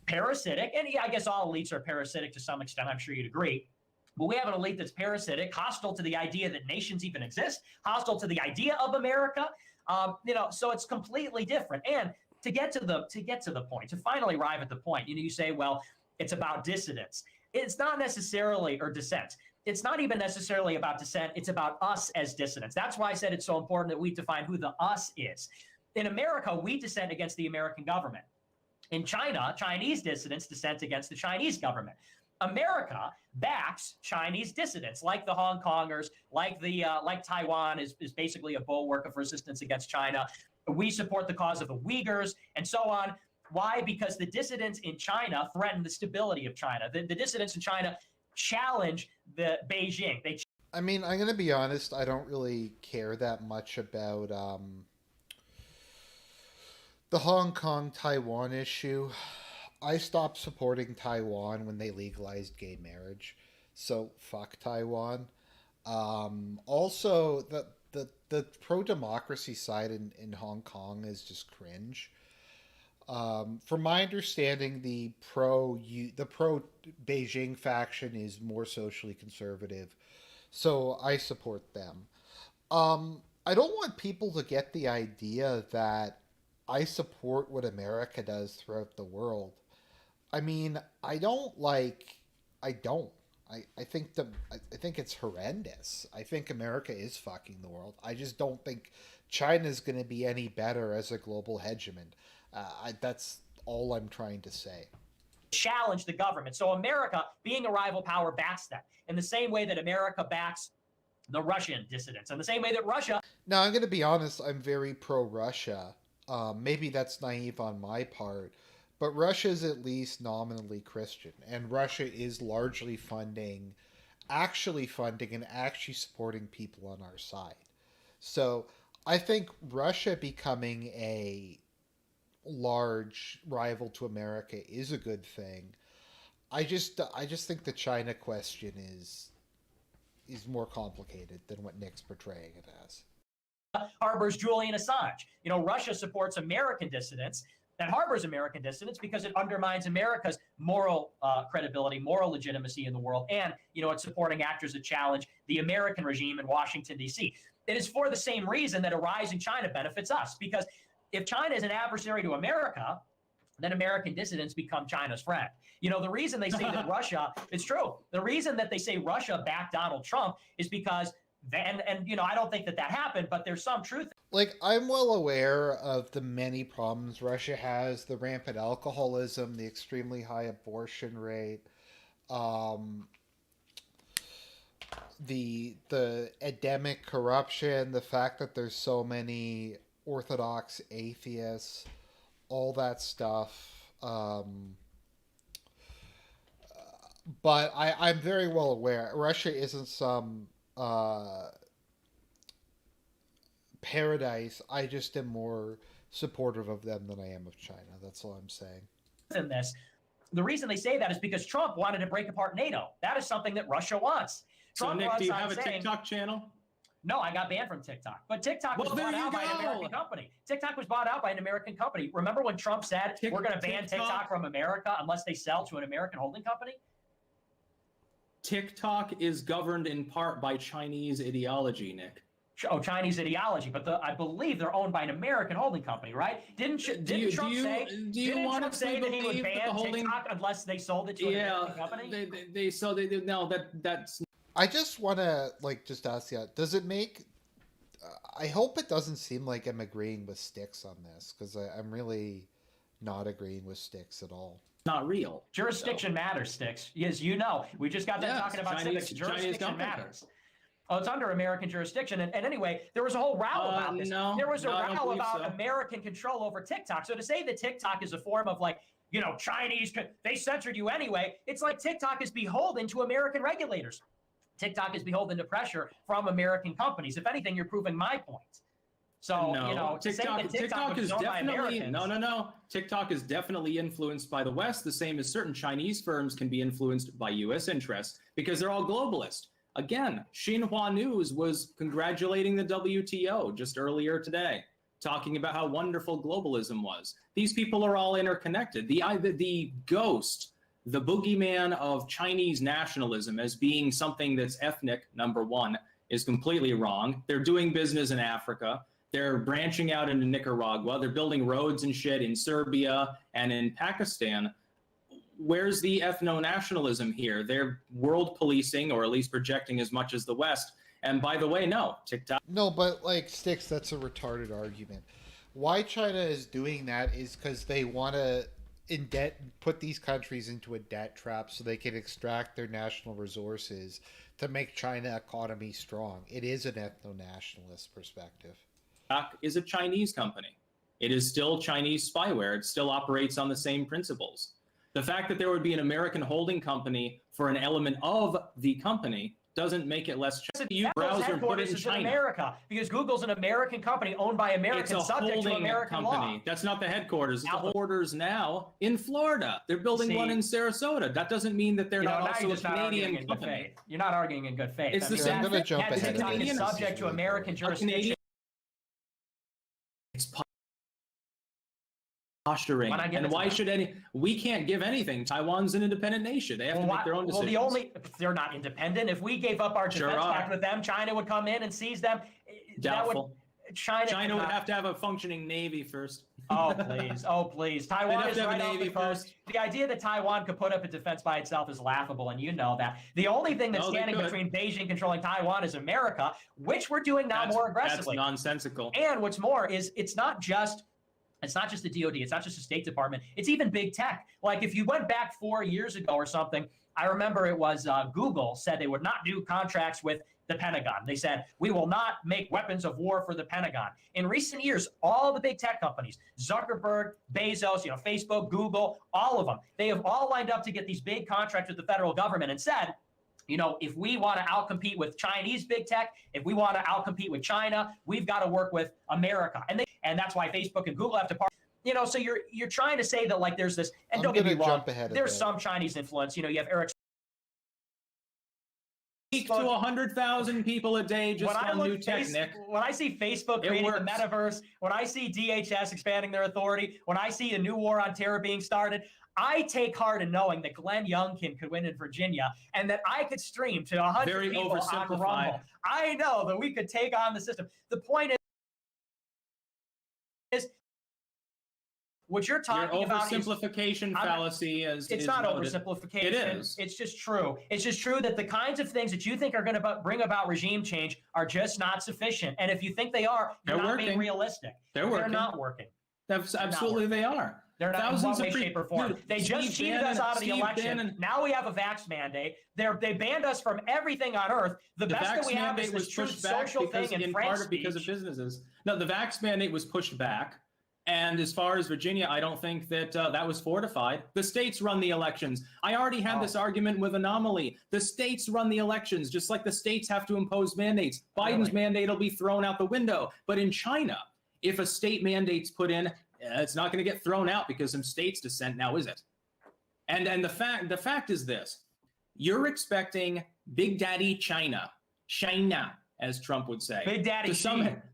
Parasitic, and yeah, I guess all elites are parasitic to some extent, I'm sure you'd agree. But we have an elite that's parasitic, hostile to the idea that nations even exist, hostile to the idea of America. So it's completely different. And to get to the point, to finally arrive at the point, you say, well, it's about dissidents. It's not necessarily, or dissent. It's not even necessarily about dissent. It's about us as dissidents. That's why I said it's so important that we define who the us is. In America, we dissent against the American government. In China, Chinese dissidents dissent against the Chinese government. America backs Chinese dissidents, like the Hong Kongers, like Taiwan is basically a bulwark of resistance against China. We support the cause of the Uyghurs and so on. Why? Because the dissidents in China threaten the stability of China. The dissidents in China challenge the Beijing. I mean, I'm going to be honest. I don't really care that much about the Hong Kong-Taiwan issue. I stopped supporting Taiwan when they legalized gay marriage, so fuck Taiwan. Also, the pro-democracy side in Hong Kong is just cringe. From my understanding, the pro Beijing faction is more socially conservative, so I support them. I don't want people to get the idea that I support what America does throughout the world. I mean, I don't like. I don't. I think I think it's horrendous. I think America is fucking the world. I just don't think China's going to be any better as a global hegemon. That's all I'm trying to say. Challenge the government. So America, being a rival power, backs them in the same way that America backs the Russian dissidents, in the same way that Russia. Now, I'm going to be honest. I'm very pro-Russia. Maybe that's naive on my part, but Russia is at least nominally Christian, and Russia is largely actually funding and actually supporting people on our side. So I think Russia becoming a large rival to America is a good thing. I just think the China question is more complicated than what Nick's portraying it as. Harbors Julian Assange. You know, Russia supports American dissidents, that harbors American dissidents, because it undermines America's moral credibility, moral legitimacy in the world, and, you know, it's supporting actors that challenge the American regime in Washington, D.C. It is for the same reason that a rise in China benefits us, because if China is an adversary to America, then American dissidents become China's friend. You know, the reason they say that Russia, it's true. The reason that they say Russia backed Donald Trump is because then, and you know, I don't think that happened, but there's some truth. Like, I'm well aware of the many problems Russia has, the rampant alcoholism, the extremely high abortion rate, the endemic corruption, the fact that there's so many Orthodox atheists, all that stuff. But I'm very well aware Russia isn't some paradise. I just am more supportive of them than I am of China. That's all I'm saying. In this, the reason they say that is because Trump wanted to break apart NATO. That is something that Russia wants. So, Nick, do you have a TikTok channel? No, I got banned from TikTok. But TikTok was bought out by an American company. TikTok was bought out by an American company. Remember when Trump said, we're going to ban TikTok from America unless they sell to an American holding company? TikTok is governed in part by Chinese ideology, Nick. Oh, Chinese ideology, but I believe they're owned by an American holding company, right? Didn't Trump say that he would ban TikTok unless they sold it to an American company? That's. I just want to just ask you, does it make? I hope it doesn't seem like I'm agreeing with Styx on this, because I'm really not agreeing with Styx at all. Not real. Jurisdiction matters, Styx. As you know, we just got done talking about civics. Jurisdiction matters. Oh, it's under American jurisdiction. And anyway, there was a whole row about this. There was a row about American control over TikTok. So to say that TikTok is a form of Chinese, they censored you anyway, it's like TikTok is beholden to American regulators. TikTok is beholden to pressure from American companies. If anything, you're proving my point. So, TikTok is definitely TikTok is definitely influenced by the West, the same as certain Chinese firms can be influenced by U.S. interests because they're all globalist. Again, Xinhua News was congratulating the WTO just earlier today, talking about how wonderful globalism was. These people are all interconnected. The ghost, the boogeyman of Chinese nationalism as being something that's ethnic, number one, is completely wrong. They're doing business in Africa. They're branching out into Nicaragua. They're building roads and shit in Serbia and in Pakistan. Where's the ethno-nationalism here? They're world policing, or at least projecting as much as the West. And by the way, no, TikTok. No, but Styx, that's a retarded argument. Why China is doing that is because they want to put these countries into a debt trap so they can extract their national resources to make China economy strong. It is an ethno-nationalist perspective. TikTok is a Chinese company. It is still Chinese spyware. It still operates on the same principles. The fact that there would be an American holding company for an element of the company doesn't make it less. Apple's headquarters is in America because Google's an American company owned by Americans, subject to American law. That's not the headquarters. It's the headquarters now in Florida. They're building one in Sarasota. That doesn't mean that they're not also a Canadian company. You're not arguing in good faith. It's the same. I'm going to jump ahead. TikTok is subject to American jurisdiction. It's posturing. And why should we can't give anything. Taiwan's an independent nation. They have to make their own decisions. Well, they're not independent. If we gave up our defense pact with them, China would come in and seize them. Doubtful. China would have to have a functioning navy first. Oh, please. Oh, please. Taiwan is right off the coast. The idea that Taiwan could put up a defense by itself is laughable, and you know that. The only thing that's standing between Beijing controlling Taiwan is America, which we're doing now more aggressively. That's nonsensical. And what's more is it's not just the DOD. It's not just the State Department. It's even big tech. Like if you went back 4 years ago or something, I remember it was Google said they would not do contracts with the Pentagon. They said, we will not make weapons of war for the Pentagon. In recent years, all the big tech companies, Zuckerberg, Bezos, Facebook, Google, all of them, they have all lined up to get these big contracts with the federal government and said, if we want to outcompete with Chinese big tech, if we want to outcompete with China, we've got to work with America. And that's why Facebook and Google have to partner. So you're trying to say that like there's this, and don't get me wrong, there's some Chinese influence. You have Eric. Speak to 100,000 people a day just on new tech, Nick. When I see Facebook creating the metaverse, when I see DHS expanding their authority, when I see a new war on terror being started, I take heart in knowing that Glenn Youngkin could win in Virginia and that I could stream to 100 people on Rumble. I know that we could take on the system. The point is what you're talking about is oversimplification fallacy. It's not oversimplification. It is. It's just true. It's just true that the kinds of things that you think are going to bring about regime change are just not sufficient. And if you think they are, you're not being realistic. They're not working. Absolutely, they are. They're not in one way, shape, or form. They just cheated us out of the election. Now we have a vax mandate. They banned us from everything on earth. The best that we have is this truth social thing and free speech. Because of businesses. No, the vax mandate was pushed back. And as far as Virginia, I don't think that that was fortified. The states run the elections. I already had this argument with Anomaly. The states run the elections, just like the states have to impose mandates. Biden's mandate will be thrown out the window. But in China, if a state mandate's put in, it's not going to get thrown out because some states dissent now, is it? And the fact is this. You're expecting Big Daddy China, as Trump would say, Big Daddy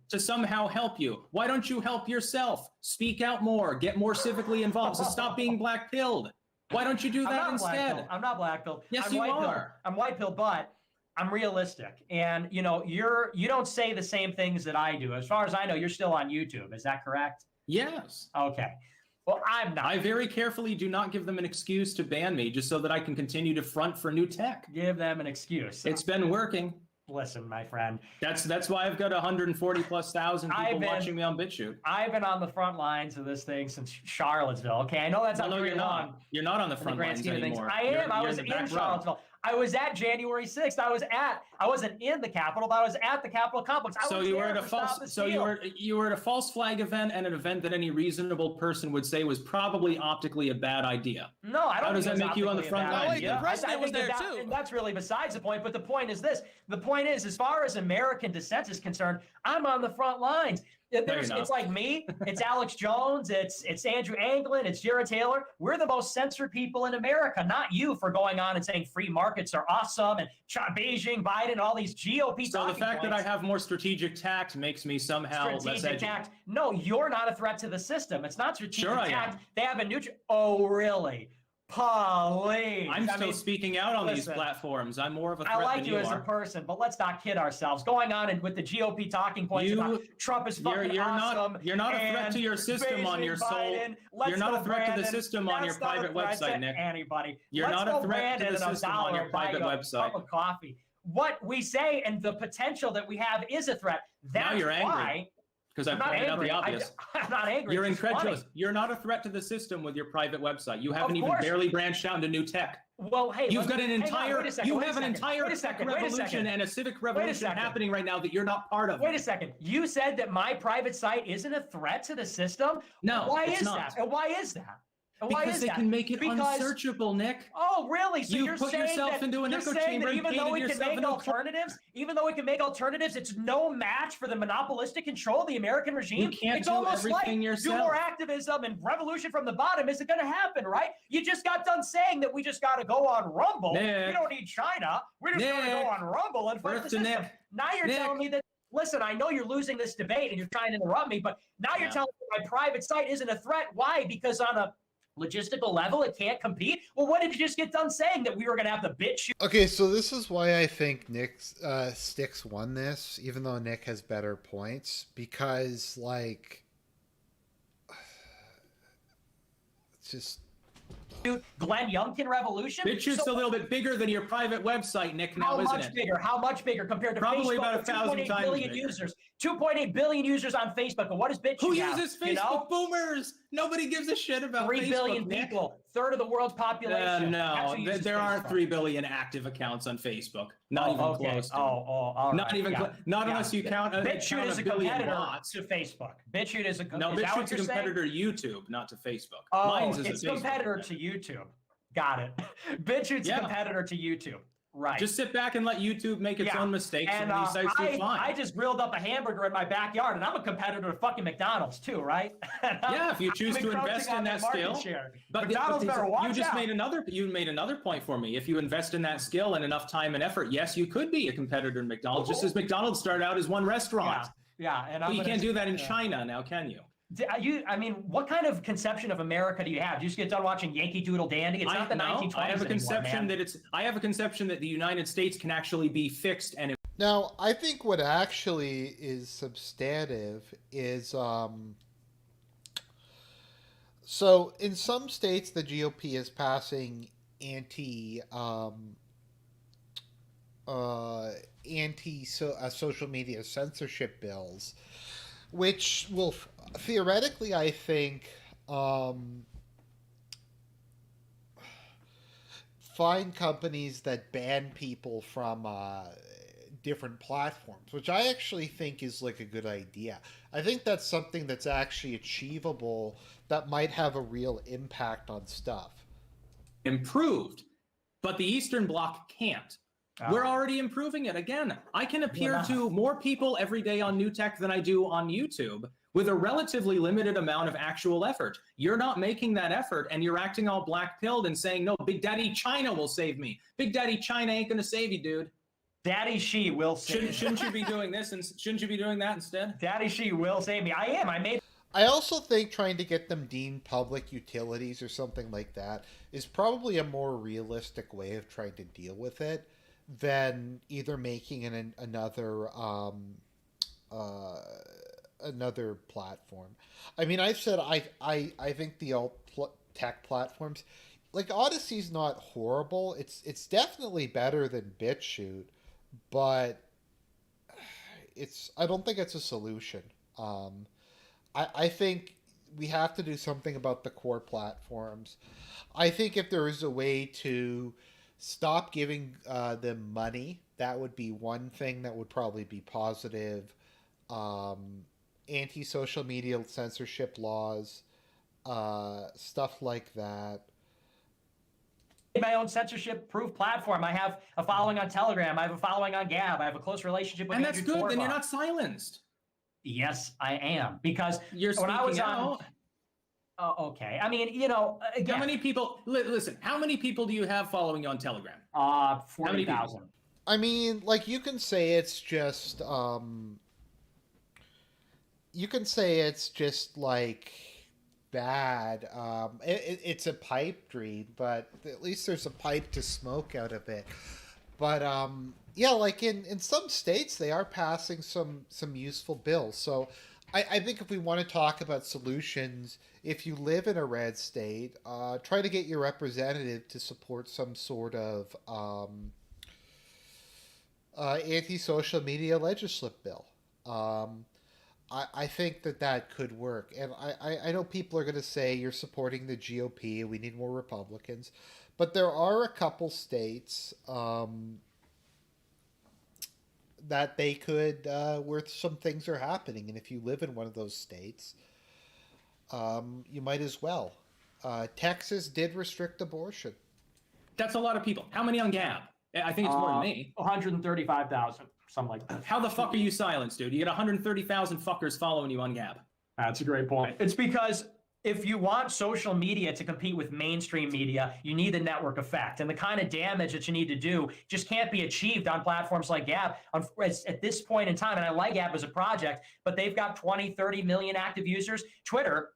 to somehow help you. Why don't you help yourself? Speak out more. Get more civically involved. So stop being black-pilled. Why don't you do that instead? I'm not black-pilled. Yes, you are. I'm white-pilled, but I'm realistic. And, you don't say the same things that I do. As far as I know, you're still on YouTube. Is that correct? Yes. Okay. Well, I'm not. I very carefully do not give them an excuse to ban me just so that I can continue to front for new tech. Give them an excuse. It's been working. Listen, my friend. That's why I've got 140,000+ people watching me on BitChute. I've been on the front lines of this thing since Charlottesville. Okay, I know that's not very long. You're not on the front lines anymore. I am. I was in Charlottesville. I was at January 6th. I wasn't in the Capitol, but I was at the Capitol complex. You were at a false flag event and an event that any reasonable person would say was probably optically a bad idea. No, I don't. How does that make you on the front line? The president was there too. That's really besides the point. But the point is this: the point is, as far as American dissent is concerned, I'm on the front lines. It's like me, it's Alex Jones, it's Andrew Anglin, it's Jared Taylor. We're the most censored people in America, not you for going on and saying free markets are awesome and Beijing, Biden, all these GOP. So the fact that I have more strategic tact makes me somehow less edgy. No, you're not a threat to the system. It's not strategic tact. I am. They have a neutral. Oh, really? Please. I'm still speaking out on these platforms. I'm more of a threat than you are. I like you as a person, but let's not kid ourselves. Going on and with the GOP talking points about Trump is fucking awesome. You're not a threat to your system on your soul. You're not a threat to the system on your private website, Nick. Anybody. You're not a threat to the system on your private website. Cup of coffee. What we say and the potential that we have is a threat. That's now you're angry. Why. Because I'm pointing out the obvious. I'm not angry. You're incredulous. You're not a threat to the system with your private website. You haven't even barely branched out into new tech. Well, hey, you've got an entire tech revolution and a civic revolution happening right now that you're not part of. Wait a second. You said that my private site isn't a threat to the system? No, why is that? And why is that? Because they can make it unsearchable, Nick. Oh, really? So you put yourself into an echo chamber and even though we can make alternatives, it's no match for the monopolistic control of the American regime. You can't it's do almost everything like yourself. Do more activism and revolution from the bottom isn't going to happen, right? You just got done saying that we just got to go on Rumble. Nick. We don't need China. We're just going to go on Rumble and fight the system. Now you're telling me that. Listen, I know you're losing this debate and you're trying to interrupt me, but now you're telling me my private site isn't a threat. Why? Because on a logistical level, it can't compete. Well, what did you just get done saying? That we were going to have the Bitchute? Okay, so this is why I think Styx won this, even though Nick has better points, because like it's just Glenn Youngkin revolution. BitChute's a little bit bigger than your private website, Nick. Now, isn't it? Bigger? How much bigger compared to Probably Facebook? about 1,000 times billion bigger. users. 2.8 billion users on Facebook. And what is BitChute? Who uses Facebook? You know? Boomers. Nobody gives a shit about 3 Facebook, billion Nick. people. Third of the world's population. No, That's who uses there aren't Facebook. 3 billion active accounts on Facebook. Not even close to. All Not right. even not unless you count BitChute is a billion competitor bots. to Facebook. BitChute is a No, is that what BitChute's a you're saying? competitor to YouTube, not to Facebook. Oh, Mine's is it's a Facebook competitor to YouTube. Got it. BitChute's a competitor to YouTube. Right. Just sit back and let YouTube make its own mistakes, and these sites do fine. I just grilled up a hamburger in my backyard, and I'm a competitor to fucking McDonald's too, right? Yeah, if you choose to invest in that skill. But McDonald's better watch you just out. made another point for me. If you invest in that skill and enough time and effort, yes, you could be a competitor to McDonald's, just as McDonald's started out as one restaurant. Yeah, and but you can't do that in China now, can you? I mean, what kind of conception of America do you have? Do you just get done watching Yankee Doodle Dandy? It's not the 1920s I have a conception anymore, I have a conception that the United States can actually be fixed and. now I think what actually is substantive is so in some states the GOP is passing social media censorship bills, which will theoretically, I think, find companies that ban people from different platforms, which I actually think is like a good idea. I think that's something that's actually achievable that might have a real impact on stuff. Improved, but the Eastern Bloc can't. We're already improving it. Again, I can appear to more people every day on New Tech than I do on YouTube with a relatively limited amount of actual effort. You're not making that effort, and you're acting all black-pilled and saying, no, Big Daddy China will save me. Big Daddy China ain't going to save you, dude. Daddy She will save me. Shouldn't you be doing this, and shouldn't you be doing that instead? Daddy She will save me. I am. I also think trying to get them deemed public utilities or something like that is probably a more realistic way of trying to deal with it than either making another platform. I mean, I've said I think the tech platforms, like Odyssee's not horrible. It's definitely better than BitChute, but I don't think it's a solution. I think we have to do something about the core platforms. I think if there is a way to stop giving them money, that would be one thing that would probably be positive. Anti-social media censorship laws, stuff like that. My own censorship-proof platform. I have a following on Telegram. I have a following on Gab. I have a close relationship with. And that's good. Then you're not silenced. Yes, I am, because you're when I was out. Oh, okay. I mean, you know, again, how many people? Listen, how many people do you have following you on Telegram? 40,000. I mean, like you can say it's just like bad. It's a pipe dream, but at least there's a pipe to smoke out of it. But yeah, like in some states they are passing some useful bills. So I think if we want to talk about solutions, if you live in a red state, try to get your representative to support some sort of anti-social media legislative bill. I think that could work. And I know people are going to say you're supporting the GOP, we need more Republicans. But there are a couple states that they could, where some things are happening. And if you live in one of those states, you might as well. Texas did restrict abortion. That's a lot of people. How many on Gab? I think it's more than me. 135,000, something like that. How the fuck are you silenced, dude? You get 130,000 fuckers following you on Gab. That's a great point. It's because if you want social media to compete with mainstream media, you need the network effect. And the kind of damage that you need to do just can't be achieved on platforms like Gab at this point in time. And I like Gab as a project, but they've got 20, 30 million active users. Twitter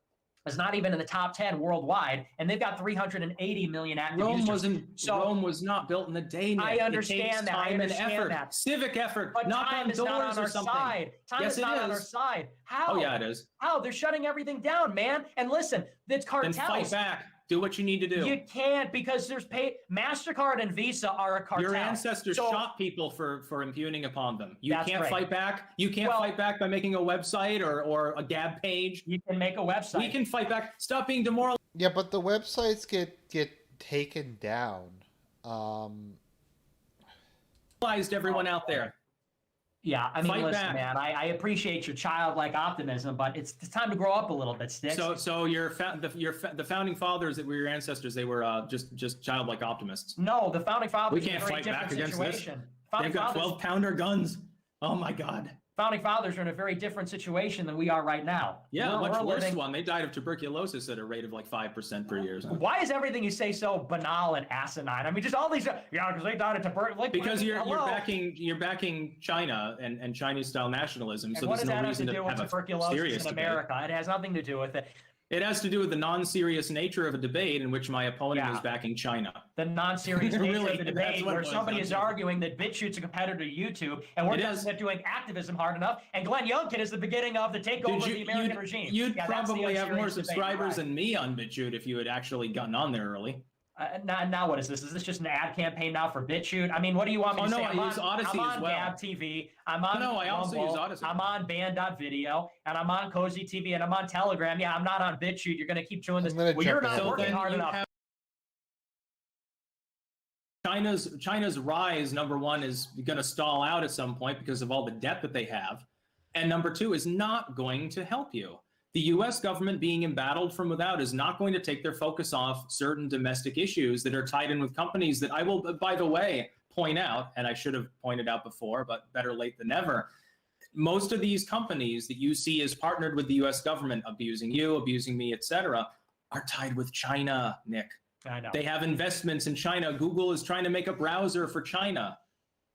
is not even in the top 10 worldwide, and they've got 380 million active users. Rome was not built in a day, Nick. I understand that. Time and effort. Civic effort. But knock time on is not doors on or our something. side. Time Yes, is it not on our is. side. How? Oh, yeah, it is. How? They're shutting everything down, man. And listen, it's cartels. Then fight back. Do what you need to do. You can't, because there's MasterCard and Visa are a cartel. Your ancestors shot people for impugning upon them. You can't right. fight back. You can't fight back by making a website or a Gab page. You can make a website. We can fight back. Stop being demoralized. Yeah, but the websites get taken down. Everyone out there. Yeah, I mean, Fight listen, back. man, I appreciate your childlike optimism, but it's time to grow up a little bit, Styx. So the founding fathers that were your ancestors, they were just childlike optimists. No, the founding fathers. We can't fight back against this. Founding They've got fathers, 12-pounder guns. Oh my God. Founding fathers are in a very different situation than we are right now. Yeah, much worse one. They died of tuberculosis at a rate of like 5% per year. Why is everything you say so banal and asinine? I mean, just all these, because they died of tuberculosis. Like, because you're backing China and Chinese style nationalism. So there's no reason to have a serious in America. Debate. It has nothing to do with it. It has to do with the non-serious nature of a debate in which my opponent is backing China. The non-serious nature really, of the debate where somebody is arguing that Bitchute's a competitor to YouTube, and we're just doing activism hard enough, and Glenn Youngkin is the beginning of the takeover of the American regime. You'd probably have more subscribers than me on Bitchute if you had actually gotten on there early. Now what is this? Is this just an ad campaign now for Bitchute? I mean, what do you want me to say? I use Odysee I'm on as well. Gab TV. I'm on I also use Odysee. I'm on Band.video, and I'm on Cozy TV, and I'm on Telegram. Yeah, I'm not on Bitchute. You're going to keep doing this. Well, you're not working hard enough. China's rise, number one, is going to stall out at some point because of all the debt that they have. And number two is not going to help you. The U.S. government being embattled from without is not going to take their focus off certain domestic issues that are tied in with companies that I will, by the way, point out, and I should have pointed out before, but better late than never. Most of these companies that you see as partnered with the U.S. government, abusing you, abusing me, etc., are tied with China, Nick. I know. They have investments in China. Google is trying to make a browser for China.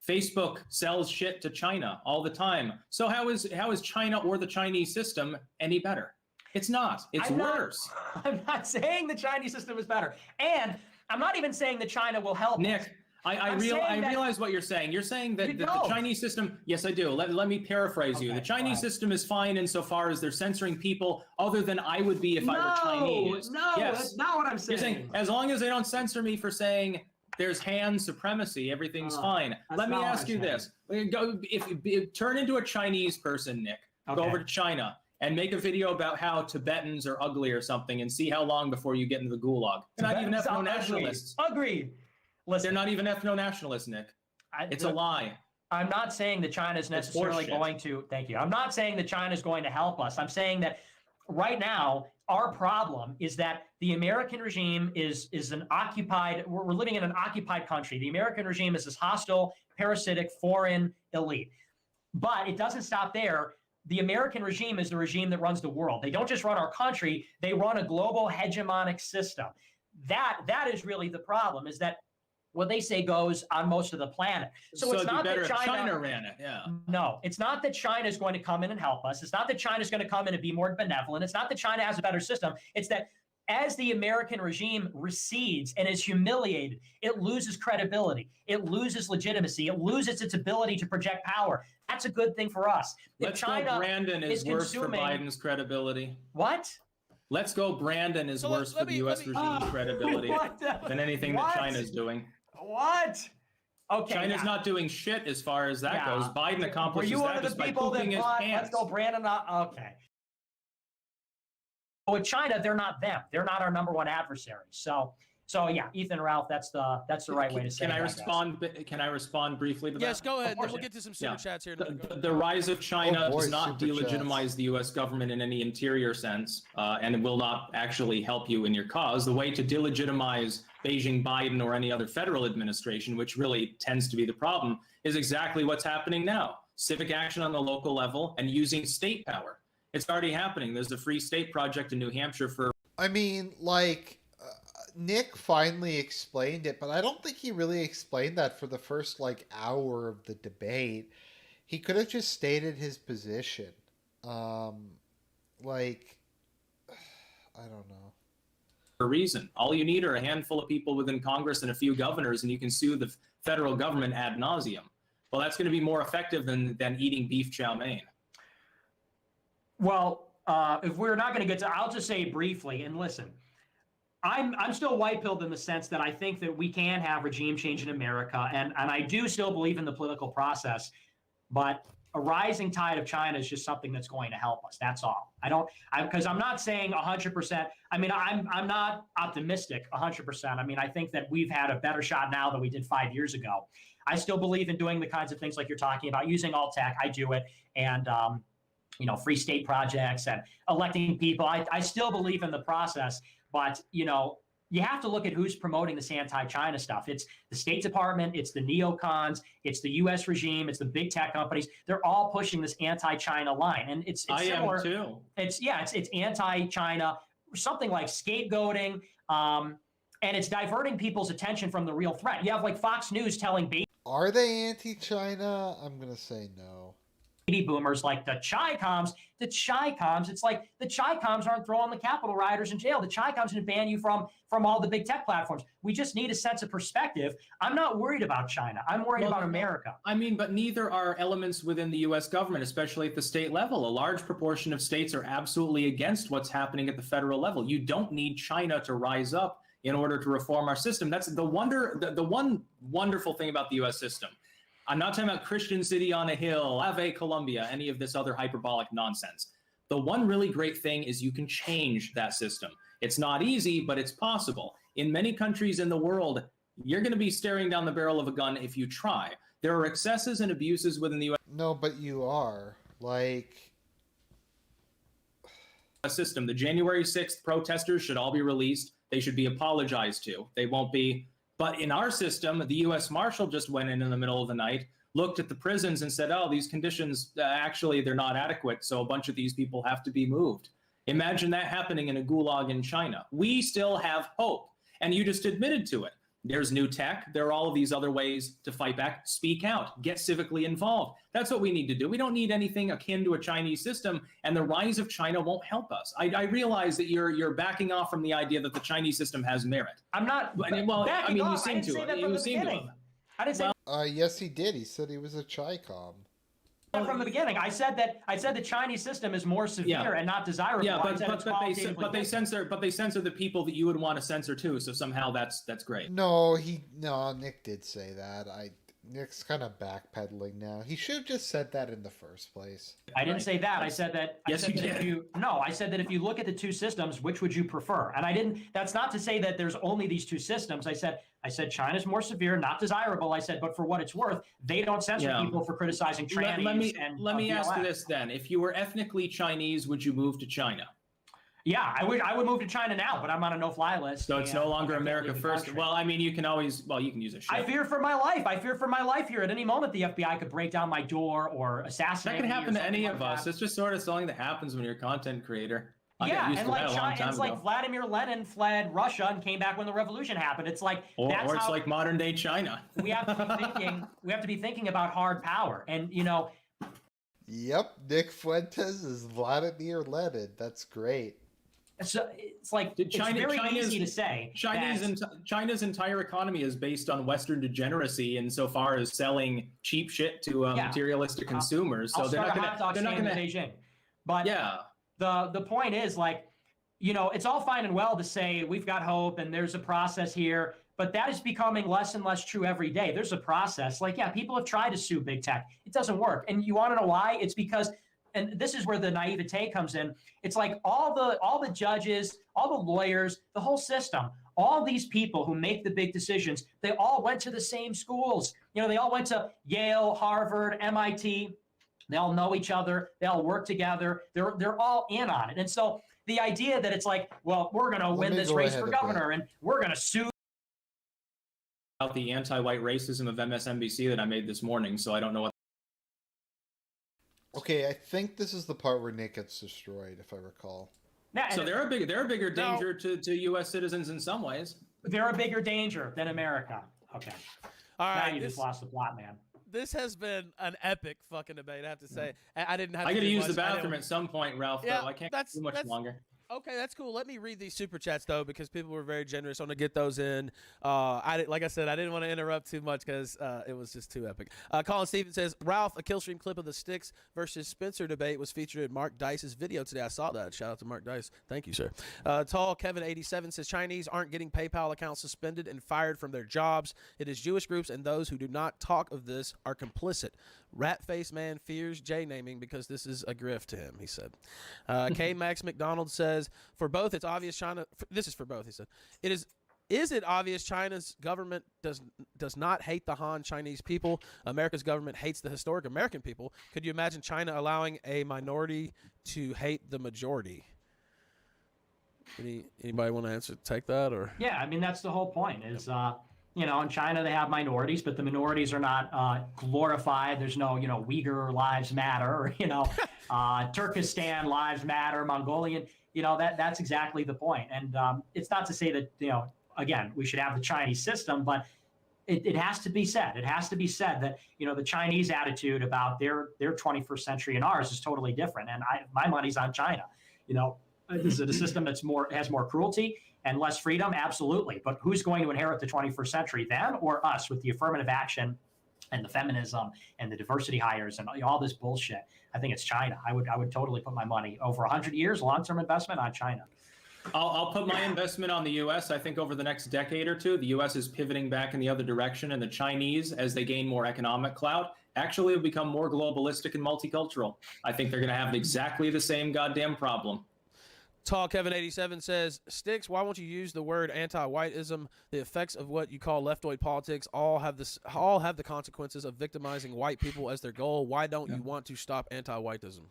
Facebook sells shit to China all the time. So how is China or the Chinese system any better? It's not. It's worse. I'm not saying the Chinese system is better. And I'm not even saying that China will help Nick, us. I realize what you're saying. You're saying that the Chinese system, yes, I do. Let me paraphrase you. The Chinese system is fine insofar as they're censoring people other than I would be if I were Chinese. No, yes. That's not what I'm saying. You're saying as long as they don't censor me for saying there's Han supremacy, everything's fine. Let me ask you this. If turn into a Chinese person, Nick, go over to China and make a video about how Tibetans are ugly or something and see how long before you get into the gulag. They're not even ethno-nationalists. Agreed. Listen, they're not even ethno-nationalists, Nick. It's a lie. I'm not saying that China is necessarily going to, thank you. I'm not saying that China is going to help us. I'm saying that right now, our problem is that the American regime is an occupied, we're living in an occupied country. The American regime is this hostile, parasitic, foreign elite. But it doesn't stop there. The American regime is the regime that runs the world. They don't just run our country, they run a global hegemonic system. That is really the problem, is that what they say goes on most of the planet. So it's not that China ran it, yeah. No, it's not that China is going to come in and help us. It's not that China is going to come in and be more benevolent. It's not that China has a better system. It's that as the American regime recedes and is humiliated, it loses credibility. It loses legitimacy. It loses its ability to project power. That's a good thing for us. Let's go Brandon is worse for Biden's credibility. What? Let's go Brandon is worse for the U.S. regime's credibility than anything that China's doing. What? Okay. China's not doing shit as far as that goes. Biden accomplishes that just by pooping his pants. Let's go Brandon. Okay. With China, they're not them. They're not our number one adversary. So yeah, Ethan, Ralph, that's the right way to say it. Can I respond briefly to that? Yes, go ahead. Then we'll get to some super chats here. The rise of China does not delegitimize the U.S. government in any interior sense, and it will not actually help you in your cause. The way to delegitimize Beijing, Biden, or any other federal administration, which really tends to be the problem, is exactly what's happening now. Civic action on the local level and using state power. It's already happening. There's a Free State Project in New Hampshire for I mean, like, Nick finally explained it, but I don't think he really explained that for the first, like, hour of the debate. He could have just stated his position. Like, I don't know. A reason. All you need are a handful of people within Congress and a few governors, and you can sue the federal government ad nauseum. Well, that's going to be more effective than eating beef chow mein. Well, if we're not going to get to, I'll just say briefly, and listen, I'm still white-pilled in the sense that I think that we can have regime change in America, and I do still believe in the political process, but a rising tide of China is just something that's going to help us. That's all. Because I'm not saying 100%. I mean, I'm not optimistic 100%. I mean, I think that we've had a better shot now than we did 5 years ago. I still believe in doing the kinds of things like you're talking about, using alt tech. I do it. And, free state projects and electing people. I still believe in the process, but, you have to look at who's promoting this anti-China stuff. It's the State Department, it's the neocons, it's the U.S. regime, it's the big tech companies. They're all pushing this anti-China line, and it's similar. I am too. It's anti-China, something like scapegoating, and it's diverting people's attention from the real threat. You have like Fox News telling Are they anti-China? I'm gonna say no. Baby boomers like the Chi-Coms, it's like the Chi-Coms aren't throwing the Capitol rioters in jail. The Chi-Coms going to ban you from all the big tech platforms. We just need a sense of perspective. I'm not worried about China. I'm worried about America. I mean, but neither are elements within the U.S. government, especially at the state level. A large proportion of states are absolutely against what's happening at the federal level. You don't need China to rise up in order to reform our system. That's the one wonderful thing about the U.S. system. I'm not talking about Christian city on a hill, Ave Columbia, any of this other hyperbolic nonsense. The one really great thing is you can change that system. It's not easy, but it's possible. In many countries in the world, you're going to be staring down the barrel of a gun if you try. There are excesses and abuses within the U.S. No, but you are. Like... system. The January 6th protesters should all be released. They should be apologized to. They won't be... But in our system, the U.S. Marshal just went in the middle of the night, looked at the prisons and said, oh, these conditions, actually, they're not adequate, so a bunch of these people have to be moved. Imagine that happening in a gulag in China. We still have hope, and you just admitted to it. There's new tech. There are all of these other ways to fight back. Speak out. Get civically involved. That's what we need to do. We don't need anything akin to a Chinese system, and the rise of China won't help us. I realize that you're backing off from the idea that the Chinese system has merit. I'm not backing off. You seem to. You seem to. I didn't say. Yes, he did. He said he was a Chi-Com. From the beginning, I said the Chinese system is more severe and not desirable. Yeah, but they censor the people that you would want to censor too. So somehow that's great. No, Nick did say that. Nick's kind of backpedaling now. He should have just said that in the first place. I didn't say that. I said that. Yes, you did. I said that if you look at the two systems, which would you prefer? And I didn't. That's not to say that there's only these two systems. I said China's more severe, not desirable. I said, but for what it's worth, they don't censor people for criticizing trannies. Let me ask you this then: if you were ethnically Chinese, would you move to China? Yeah, I would move to China now, but I'm on a no-fly list. So it's no longer America first. Well, I mean, you can use a ship. I fear for my life. I fear for my life here. At any moment, the FBI could break down my door or assassinate me. That can happen to any of us. It's just sort of something that happens when you're a content creator. And like China, it's like Vladimir Lenin fled Russia and came back when the revolution happened. It's like it's like modern day China. We have to be thinking about hard power, and Yep, Nick Fuentes is Vladimir Lenin. That's great. So it's like it's very easy to say. China's entire economy is based on Western degeneracy insofar as selling cheap shit to materialistic consumers. So they're not going to Beijing. But the point is, like, it's all fine and well to say we've got hope and there's a process here, but that is becoming less and less true every day. There's a process. Like, people have tried to sue big tech. It doesn't work. And you want to know why? It's because, and this is where the naivete comes in. It's like all the judges, all the lawyers, the whole system, all these people who make the big decisions, they all went to the same schools. They all went to Yale, Harvard, MIT. They all know each other. They all work together. They're all in on it. And so the idea that it's like, well, we're going to win this race for governor and we're going to sue. About the anti-white racism of MSNBC that I made this morning, so I don't know what. Okay, I think this is the part where Nick gets destroyed, if I recall. So they're a bigger danger to U.S. citizens in some ways. They're a bigger danger than America. Okay. All right. Now you just lost the plot, man. This has been an epic fucking debate, I have to say. I didn't have. I got to use the bathroom at some point, Ralph. Yeah, though. I can't do much longer. Okay, that's cool. Let me read these super chats though, because people were very generous. I want to get those in. Like I said, I didn't want to interrupt too much because it was just too epic. Colin Stevens says, Ralph, a Killstream clip of the Styx versus Spencer debate was featured in Mark Dice's video today. I saw that. Shout out to Mark Dice. Thank you, sir. Tall Kevin 87 says Chinese aren't getting PayPal accounts suspended and fired from their jobs. It is Jewish groups and those who do not talk of this are complicit. Rat-faced man fears J-naming because this is a grift to him, he said. K. Max McDonald says, for both, it's obvious China... this is for both, he said. Is it obvious China's government does not hate the Han Chinese people? America's government hates the historic American people. Could you imagine China allowing a minority to hate the majority? Anybody want to take that? Or yeah, I mean, that's the whole point is... in China, they have minorities, but the minorities are not glorified. There's no, Uyghur lives matter, or, Turkestan lives matter, Mongolian, that's exactly the point. And it's not to say that, again, we should have the Chinese system, but it has to be said. It has to be said that, the Chinese attitude about their 21st century and ours is totally different. And my money's on China. Is it a system that's has more cruelty and less freedom? Absolutely. But who's going to inherit the 21st century, them or us, with the affirmative action and the feminism and the diversity hires and all this bullshit? I think it's China. I would totally put my money over 100 years, long-term investment on China. I'll put my investment on the U.S. I think over the next decade or two, the U.S. is pivoting back in the other direction, and the Chinese, as they gain more economic clout, actually will become more globalistic and multicultural. I think they're going to have exactly the same goddamn problem. Tall Kevin 87 says, Styx, why won't you use the word anti-whiteism? The effects of what you call leftoid politics all have the consequences of victimizing white people as their goal. Why don't you want to stop anti-whiteism?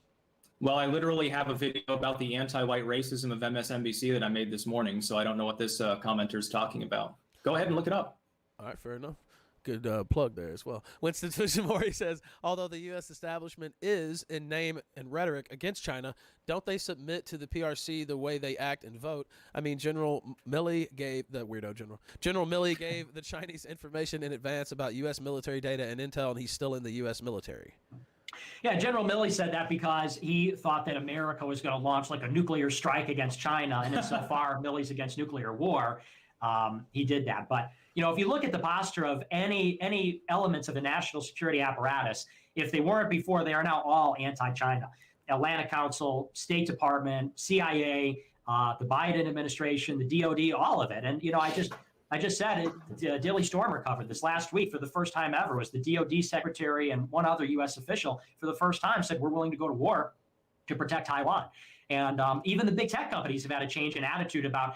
Well, I literally have a video about the anti-white racism of MSNBC that I made this morning, so I don't know what this commenter is talking about. Go ahead and look it up. All right, fair enough. Good plug there as well. Winston Fujimori says, although the U.S. establishment is, in name and rhetoric, against China, don't they submit to the PRC the way they act and vote? I mean, General Milley gave the Chinese information in advance about U.S. military data and intel, and he's still in the U.S. military. Yeah, General Milley said that because he thought that America was going to launch like a nuclear strike against China, and insofar Milley's against nuclear war, he did that. But if you look at the posture of any elements of the national security apparatus, if they weren't before, they are now all anti-China. Atlantic Council, State Department, CIA, the Biden administration, the DOD, all of it. And I just said it. Daily Stormer covered this last week for the first time ever. Was the DOD secretary and one other U.S. official for the first time said we're willing to go to war to protect Taiwan. And even the big tech companies have had a change in attitude about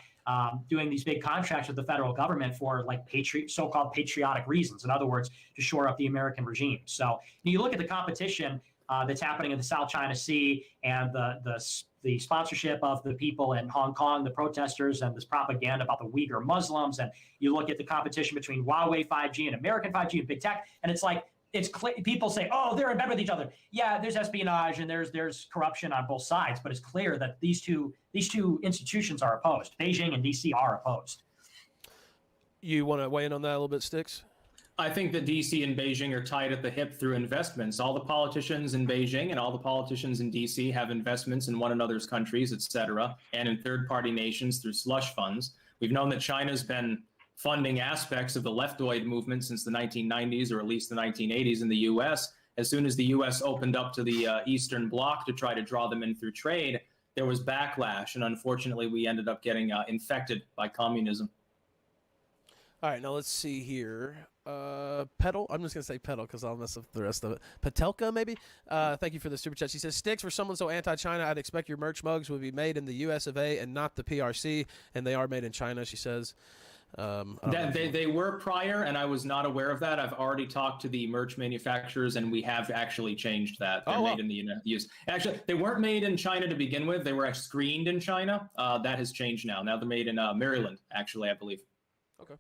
doing these big contracts with the federal government for like so-called patriotic reasons. In other words, to shore up the American regime. So you look at the competition that's happening in the South China Sea and the sponsorship of the people in Hong Kong, the protesters, and this propaganda about the Uyghur Muslims. And you look at the competition between Huawei 5G and American 5G and big tech, and it's like, people say, oh, they're in bed with each other. Yeah, there's espionage and there's corruption on both sides, but it's clear that these two institutions are opposed. Beijing and DC are opposed. You want to weigh in on that a little bit, Styx? I think that DC and Beijing are tied at the hip through investments. All the politicians in Beijing and all the politicians in DC have investments in one another's countries, et cetera, and in third-party nations through slush funds. We've known that China's been funding aspects of the leftoid movement since the 1990s, or at least the 1980s in the U.S. As soon as the U.S. opened up to the Eastern Bloc to try to draw them in through trade, there was backlash, and unfortunately we ended up getting infected by communism. All right, now let's see here. Petal, I'm just going to say Petal because I'll mess up the rest of it. Patelka, maybe? Thank you for the super chat. She says, Styx, for someone so anti-China, I'd expect your merch mugs would be made in the US of A and not the PRC, and they are made in China, she says. They were prior, and I was not aware of that. I've already talked to the merch manufacturers, and we have actually changed that. They're made in the US. Actually, they weren't made in China to begin with. They were screened in China. That has changed now. Now they're made in Maryland, actually, I believe. Okay.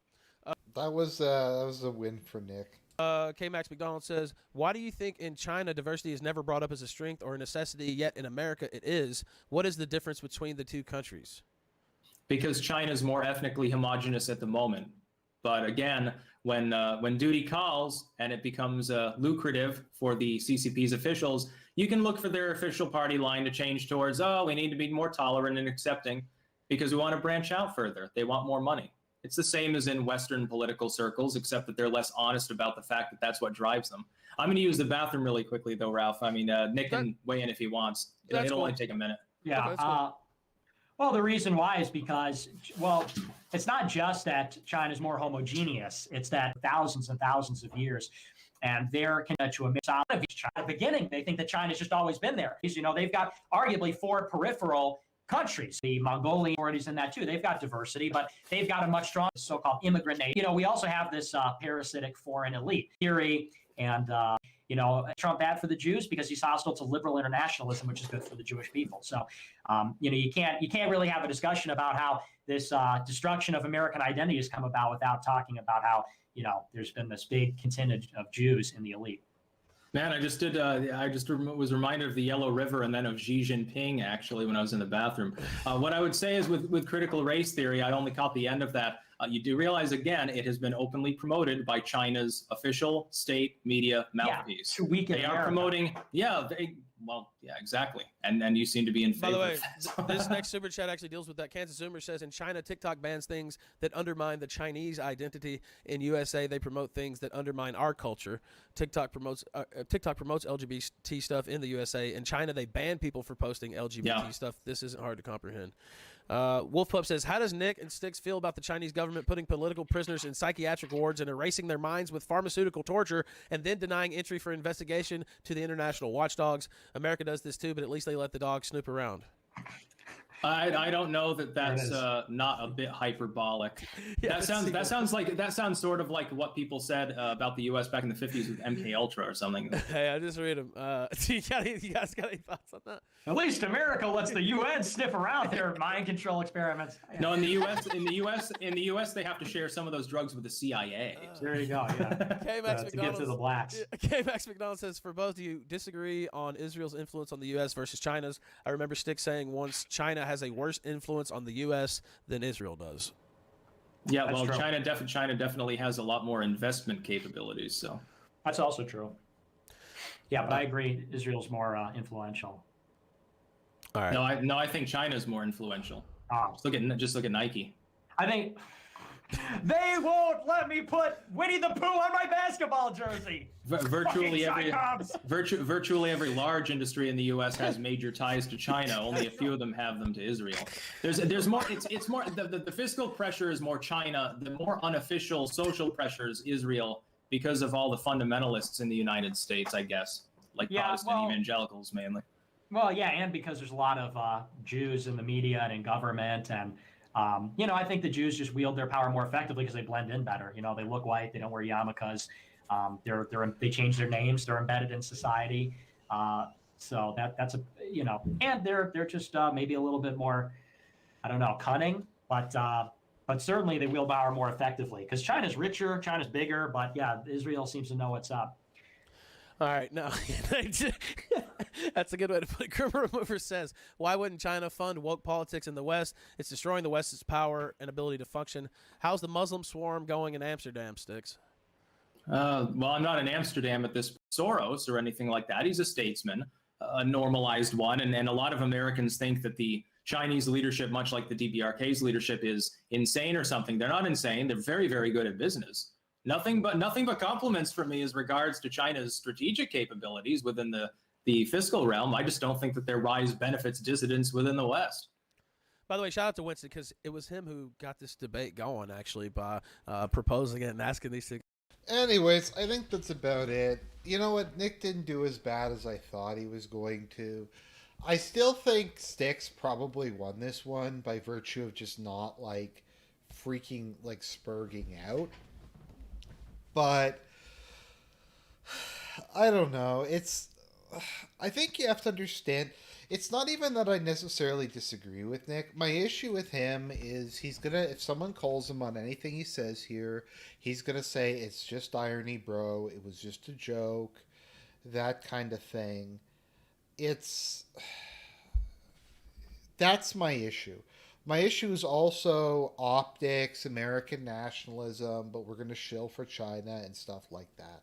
That was a win for Nick. K-Max McDonald says, why do you think in China diversity is never brought up as a strength or a necessity, yet in America it is? What is the difference between the two countries? Because China is more ethnically homogenous at the moment. But again, when duty calls and it becomes lucrative for the CCP's officials, you can look for their official party line to change towards, oh, we need to be more tolerant and accepting because we want to branch out further. They want more money. It's the same as in Western political circles, except that they're less honest about the fact that that's what drives them. I'm going to use the bathroom really quickly, though, Ralph. I mean, Nick can weigh in if he wants. It'll only take a minute. Yeah. Okay, cool. Well, the reason why is because, well, it's not just that China's more homogeneous. It's that thousands and thousands of years, and they're connected to a mix of China. At the beginning, they think that China's just always been there. You know, they've got arguably 4 peripheral countries. The Mongolian authorities in that too. They've got diversity, but they've got a much stronger so-called immigrant nation. You know, we also have this parasitic foreign elite theory, and you know, Trump bad for the Jews because he's hostile to liberal internationalism, which is good for the Jewish people. So, you know, you can't really have a discussion about how this destruction of American identity has come about without talking about how, you know, there's been this big contingent of Jews in the elite. Man, I just was reminded of the Yellow River and then of Xi Jinping, actually, when I was in the bathroom. What I would say is with critical race theory, I only caught the end of that. You do realize, again, it has been openly promoted by China's official state media mouthpiece. Yeah, to weaken They America. are promoting, exactly. And you seem to be in favor. By the way, of that. this next super chat actually deals with that. Kansas Zoomer says, in China, TikTok bans things that undermine the Chinese identity. In USA, they promote things that undermine our culture. TikTok promotes LGBT stuff in the USA. In China, they ban people for posting LGBT stuff. This isn't hard to comprehend. Wolf Pup says, how does Nick and Styx feel about the Chinese government putting political prisoners in psychiatric wards and erasing their minds with pharmaceutical torture and then denying entry for investigation to the international watchdogs? America does this too, but at least they let the dogs snoop around. I don't know that's not a bit hyperbolic. Yeah, that sounds sort of like what people said about the U.S. back in the 50s with MK Ultra or something. Hey, I just read them. You guys got any thoughts on that? At least America lets the UN sniff around their mind control experiments. No, in the U.S., they have to share some of those drugs with the CIA. There you go. Yeah. K-Max To get to the blacks. K-Max McDonald says, for both of you, disagree on Israel's influence on the U.S. versus China's. I remember Styx saying once China has a worse influence on the U.S. than Israel does. Yeah, That's well, true. China definitely has a lot more investment capabilities. So That's also true. Yeah, but I agree. Israel's more influential. All right. No, I think China's more influential. Just look at Nike. I think they won't let me put Winnie the Pooh on my basketball jersey. Virtually Fucking virtually every large industry in the U.S. has major ties to China. Only a few of them have them to Israel. There's more. It's more. The fiscal pressure is more China. The more unofficial social pressure is Israel because of all the fundamentalists in the United States, I guess, like Protestant evangelicals mainly. Well, yeah, and because there's a lot of Jews in the media and in government, and you know, I think the Jews just wield their power more effectively because they blend in better. You know, they look white, they don't wear yarmulkes, they change their names, they're embedded in society. So that's a, you know, and they're just maybe a little bit more, I don't know, cunning, but certainly they wield power more effectively because China's richer, China's bigger, but yeah, Israel seems to know what's up. All right, now that's a good way to put it. Grimmer Remover says, why wouldn't China fund woke politics in the West? It's destroying the West's power and ability to function. How's the Muslim swarm going in Amsterdam, Styx? Well, I'm not in Amsterdam at this Soros or anything like that. He's a statesman, a normalized one, and a lot of Americans think that the Chinese leadership, much like the DPRK's leadership, is insane or something. They're not insane. They're very, very good at business. Nothing but compliments from me as regards to China's strategic capabilities within the fiscal realm. I just don't think that their rise benefits dissidents within the West. By the way, shout out to Winston because it was him who got this debate going, actually, by proposing it and asking these things. Anyways, I think that's about it. You know what? Nick didn't do as bad as I thought he was going to. I still think Styx probably won this one by virtue of just not, like, freaking, like, spurging out. But I don't know. I think you have to understand. It's not even that I necessarily disagree with Nick. My issue with him is he's gonna, if someone calls him on anything he says here, he's gonna say it's just irony, bro. It was just a joke, that kind of thing. It's that's my issue. My issue is also optics, American nationalism, but we're gonna shill for China and stuff like that.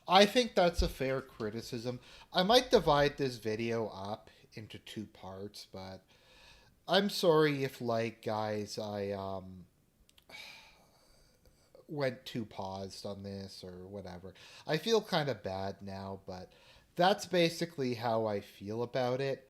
I think that's a fair criticism. I might divide this video up into two parts, but I'm sorry if, like, guys, I went too paused on this or whatever. I feel kind of bad now, but that's basically how I feel about it.